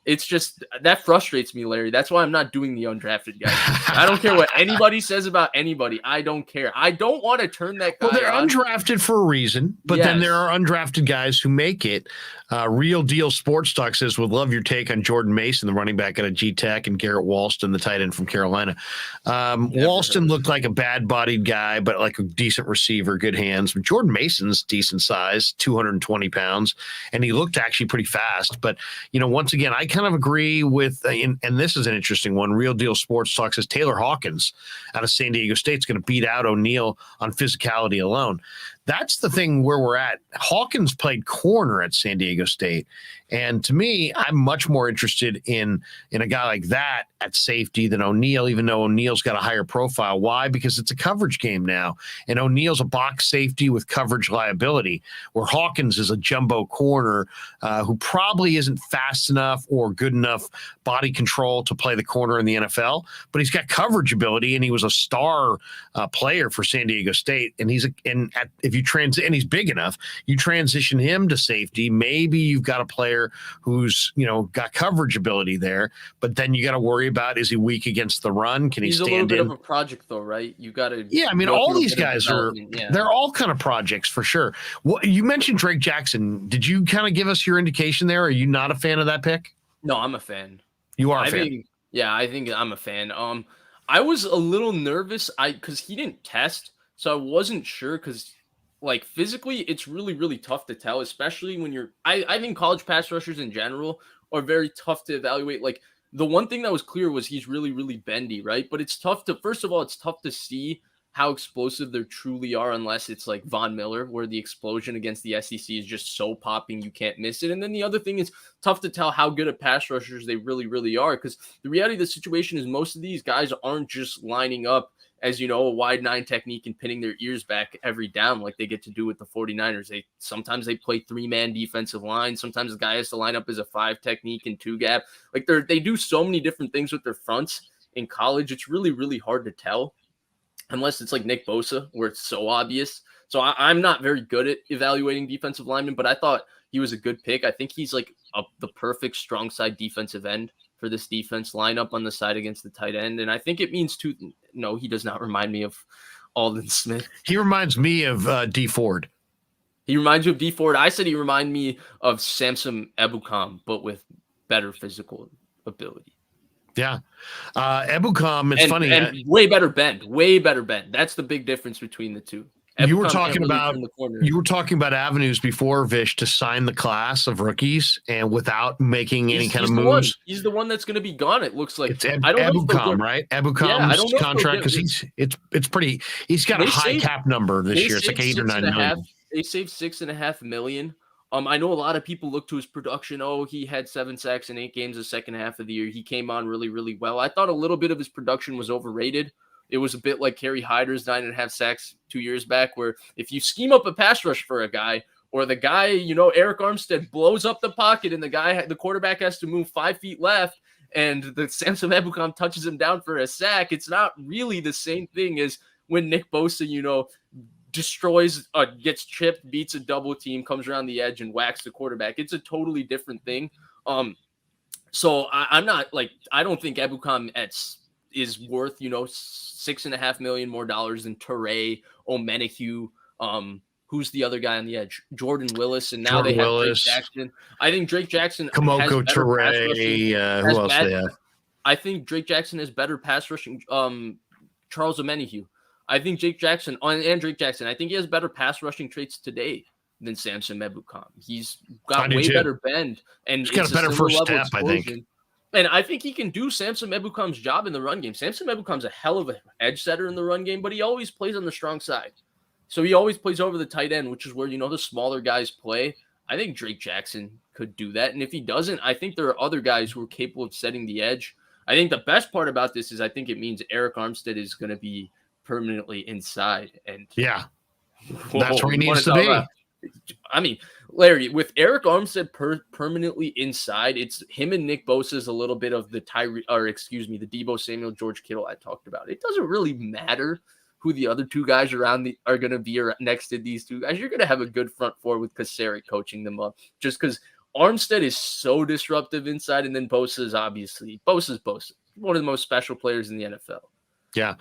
it's just, that frustrates me, Larry. That's why I'm not doing the undrafted guys. I don't care what anybody says about anybody. I don't care. I don't want to turn that guy
Well, they're
on.
undrafted for a reason, but then there are undrafted guys who make it. Real Deal Sports Talk says, would love your take on Jordan Mason, the running back out of G-Tech, and Garrett Walston, the tight end from Carolina. Walston looked like a bad-bodied guy, but like a decent receiver, good hands. But Jordan Mason's decent size, 220 pounds, and he looked actually pretty fast. But, once again, I kind of agree with, and this is an interesting one, Real Deal Sports Talk says Taylor Hawkins out of San Diego State is going to beat out O'Neal on physicality alone. That's the thing where we're at. Hawkins played corner at San Diego State. And to me, I'm much more interested in a guy like that at safety than O'Neal, even though O'Neal's got a higher profile. Why? Because it's a coverage game now. And O'Neal's a box safety with coverage liability, where Hawkins is a jumbo corner who probably isn't fast enough or good enough body control to play the corner in the NFL, but he's got coverage ability, and he was a star player for San Diego State. And and he's big enough, you transition him to safety. Maybe you've got a player who's, got coverage ability there, but then you got to worry about, is he weak against the run? Can he stand in?
He's a little bit of a project though, right? You got to.
Yeah. I mean, all these guys they're all kind of projects for sure. Well, you mentioned Drake Jackson. Did you kind of give us your indication there? Are you not a fan of that pick?
No, I'm a fan.
You are a fan.
I think I'm a fan. I was a little nervous because he didn't test, so I wasn't sure, because like physically it's really, really tough to tell, especially when I think college pass rushers in general are very tough to evaluate. Like, the one thing that was clear was he's really, really bendy, right? But it's tough to see how explosive they truly are, unless it's like Von Miller, where the explosion against the SEC is just so popping you can't miss it. And then the other thing is tough to tell how good of pass rushers they really, really are, because the reality of the situation is most of these guys aren't just lining up as, a wide 9 technique and pinning their ears back every down like they get to do with the 49ers. Sometimes they play 3-man defensive line. Sometimes the guy has to line up as a 5 technique and 2 gap. Like, they do so many different things with their fronts in college. It's really, really hard to tell, unless it's like Nick Bosa, where it's so obvious. So I'm not very good at evaluating defensive linemen, but I thought he was a good pick. I think he's like the perfect strong side defensive end for this defense. Line up on the side against the tight end. And I think it means no, he does not remind me of Aldon Smith.
He reminds me of D Ford.
He reminds you of D Ford. I said he reminded me of Samson Ebukam, but with better physical ability.
Yeah. Ebukam, it's funny.
And way better bend. That's the big difference between the two.
You were talking about avenues before, Vish, to sign the class of rookies and without making any kind of moves.
He's the one that's going to be gone. It looks like
it's Ebukam, right? Ebukam's contract, because it's pretty. He's got a high cap number this year. It's like 8 or 9 million.
They saved $6.5 million. I know a lot of people look to his production. Oh, he had 7 sacks in 8 games the second half of the year. He came on really, really well. I thought a little bit of his production was overrated. It was a bit like Kerry Hyder's 9.5 sacks 2 years back, where if you scheme up a pass rush for a guy, or the guy, Eric Armstead blows up the pocket and the quarterback has to move 5 feet left, and the Samson Ebukam touches him down for a sack, it's not really the same thing as when Nick Bosa, destroys, gets chipped, beats a double team, comes around the edge and whacks the quarterback. It's a totally different thing. So I'm not like, I don't think Ebukam is worth, $6.5 million more than Teray, Omenahue, who's the other guy on the edge? Jordan Willis, and now Drake Jackson. I think Drake Jackson,
Kamoko Teray, who else they have?
I think Drake Jackson has better pass rushing. Charles Omenahue. I think Drake Jackson, I think he has better pass rushing traits today than Samson Ebukam. He's got way better bend, and
he's got a better first step, I think.
And I think he can do Samson Ebukam's job in the run game. Samson Ebukam's a hell of an edge setter in the run game, but he always plays on the strong side. So he always plays over the tight end, which is where, the smaller guys play. I think Drake Jackson could do that. And if he doesn't, I think there are other guys who are capable of setting the edge. I think the best part about this is I think it means Eric Armstead is going to be permanently inside. And
yeah, that's where he needs to be.
I mean, Larry, with Eric Armstead permanently inside, it's him and Nick Bosa's a little bit of the Deebo Samuel, George Kittle I talked about. It doesn't really matter who the other two guys are going to be next to these two guys. You're going to have a good front four with Kaseri coaching them up, just because Armstead is so disruptive inside, and then Bosa's one of the most special players in the NFL.
Yeah.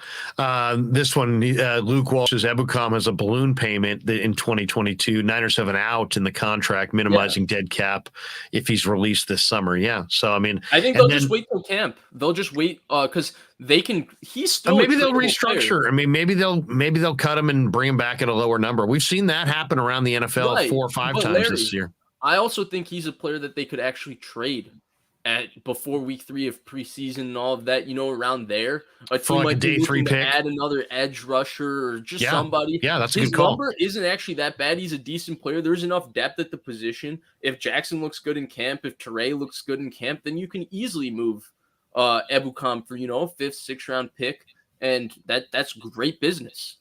This one, Luke Walsh says Ebukam has a balloon payment in 2022. Niners have an out in the contract, minimizing dead cap if he's released this summer. Yeah. So, I mean,
I think they'll just wait till camp. They'll just wait because they can. He's still.
Maybe they'll restructure. Player. I mean, maybe they'll cut him and bring him back at a lower number. We've seen that happen around the NFL 4 or 5 times Larry, this year.
I also think he's a player that they could actually trade before week 3 of preseason and all of that, around there. A team
like a day 3 pick,
add another edge rusher or just somebody.
Yeah, that's a good call.
His number isn't actually that bad. He's a decent player. There's enough depth at the position. If Jackson looks good in camp, if Teray looks good in camp, then you can easily move Ebukam for, 5th, 6th round pick. And that's great business.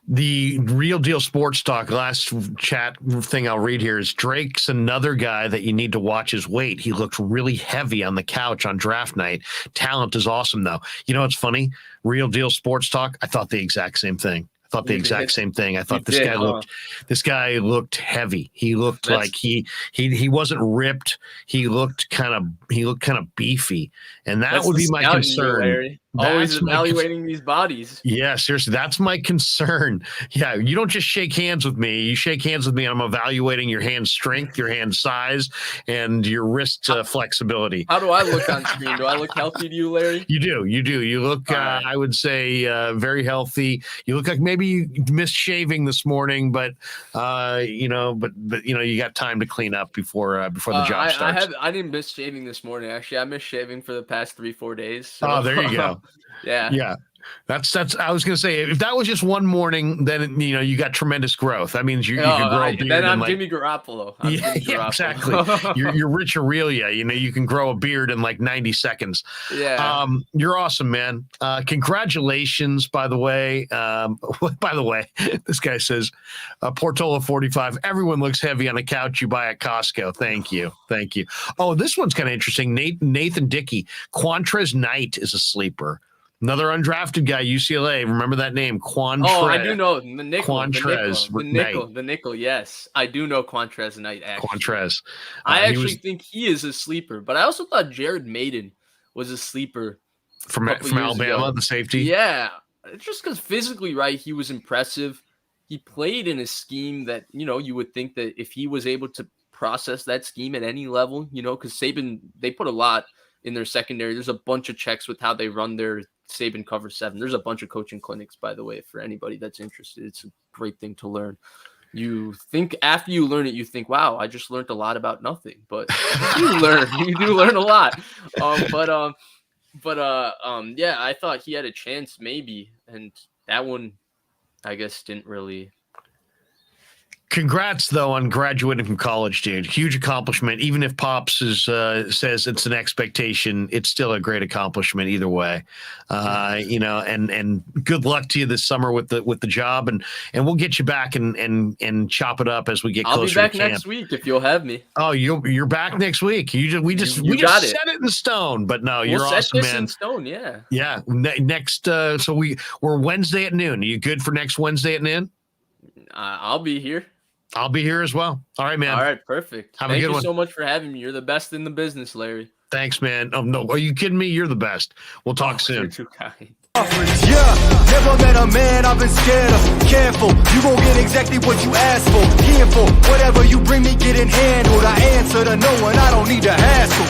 The Real Deal Sports Talk, last chat thing I'll read here is Drake's another guy that you need to watch his weight. He looked really heavy on the couch on draft night. Talent is awesome, though. You know what's funny? Real Deal Sports Talk, I thought the exact same thing. I thought this guy looked heavy. He looked like he wasn't ripped. He looked kind of beefy, and that would be my concern.
Always evaluating these bodies.
Yeah, seriously, that's my concern. Yeah, you don't just shake hands with me. You shake hands with me, and I'm evaluating your hand strength, your hand size, and your wrist flexibility.
How do I look on screen? Do I look healthy to you, Larry?
You do. You look, I would say, very healthy. You look like maybe you missed shaving this morning, but you got time to clean up before the job starts.
I didn't miss shaving this morning. Actually, I missed shaving for the past 3-4 days. So.
Oh, there you go. Yeah. That's. I was gonna say, if that was just one morning, then you got tremendous growth. That means you can grow a beard.
Then I'm Jimmy Garappolo.
Yeah, exactly. You're Rich Aurelia. You can grow a beard in like 90 seconds.
Yeah.
You're awesome, man. Congratulations, by the way. This guy says, Portola 45. Everyone looks heavy on a couch you buy at Costco. Thank you. Oh, this one's kind of interesting. Nathan Dickey. Quantrez Knight is a sleeper. Another undrafted guy, UCLA. Remember that name, Quantrez.
Oh, I do know the nickel. The nickel. Yes, I do know Quantrez Knight. Actually,
Quantrez.
I actually think he is a sleeper, but I also thought Jared Maiden was a sleeper
from Alabama, the safety.
Yeah, just because physically, right, he was impressive. He played in a scheme that you would think that if he was able to process that scheme at any level, because Saban, they put a lot in their secondary. There's a bunch of checks with how they run their Saban cover 7. There's a bunch of coaching clinics, by the way, for anybody that's interested. It's a great thing to learn. You think after you learn it, you think, wow, I just learned a lot about nothing, but you do learn a lot. Yeah, I thought he had a chance maybe. And that one, I guess, didn't really.
Congrats, though, on graduating from college, dude. Huge accomplishment. Even if Pops says it's an expectation, it's still a great accomplishment either way. And good luck to you this summer with the job, and we'll get you back and chop it up as we get closer to camp.
I'll be back next week if you'll have me.
Oh, you're back next week. We just set it in stone, but no, you're awesome, man.
In stone, yeah.
Yeah. Next, so we're Wednesday at noon. Are you good for next Wednesday at noon?
I'll be here.
I'll be here as well. All right, man.
All right, perfect.
Thank
you so much for having me. You're the best in the business, Larry.
Thanks, man. Oh, no. Are you kidding me? You're the best. We'll talk soon.
You're too kind.
Yeah, never met a man I've been scared of. Careful, you gon' get exactly what you asked for. Here for whatever you bring me, getting handled. I answer to no one, I don't need to hassle.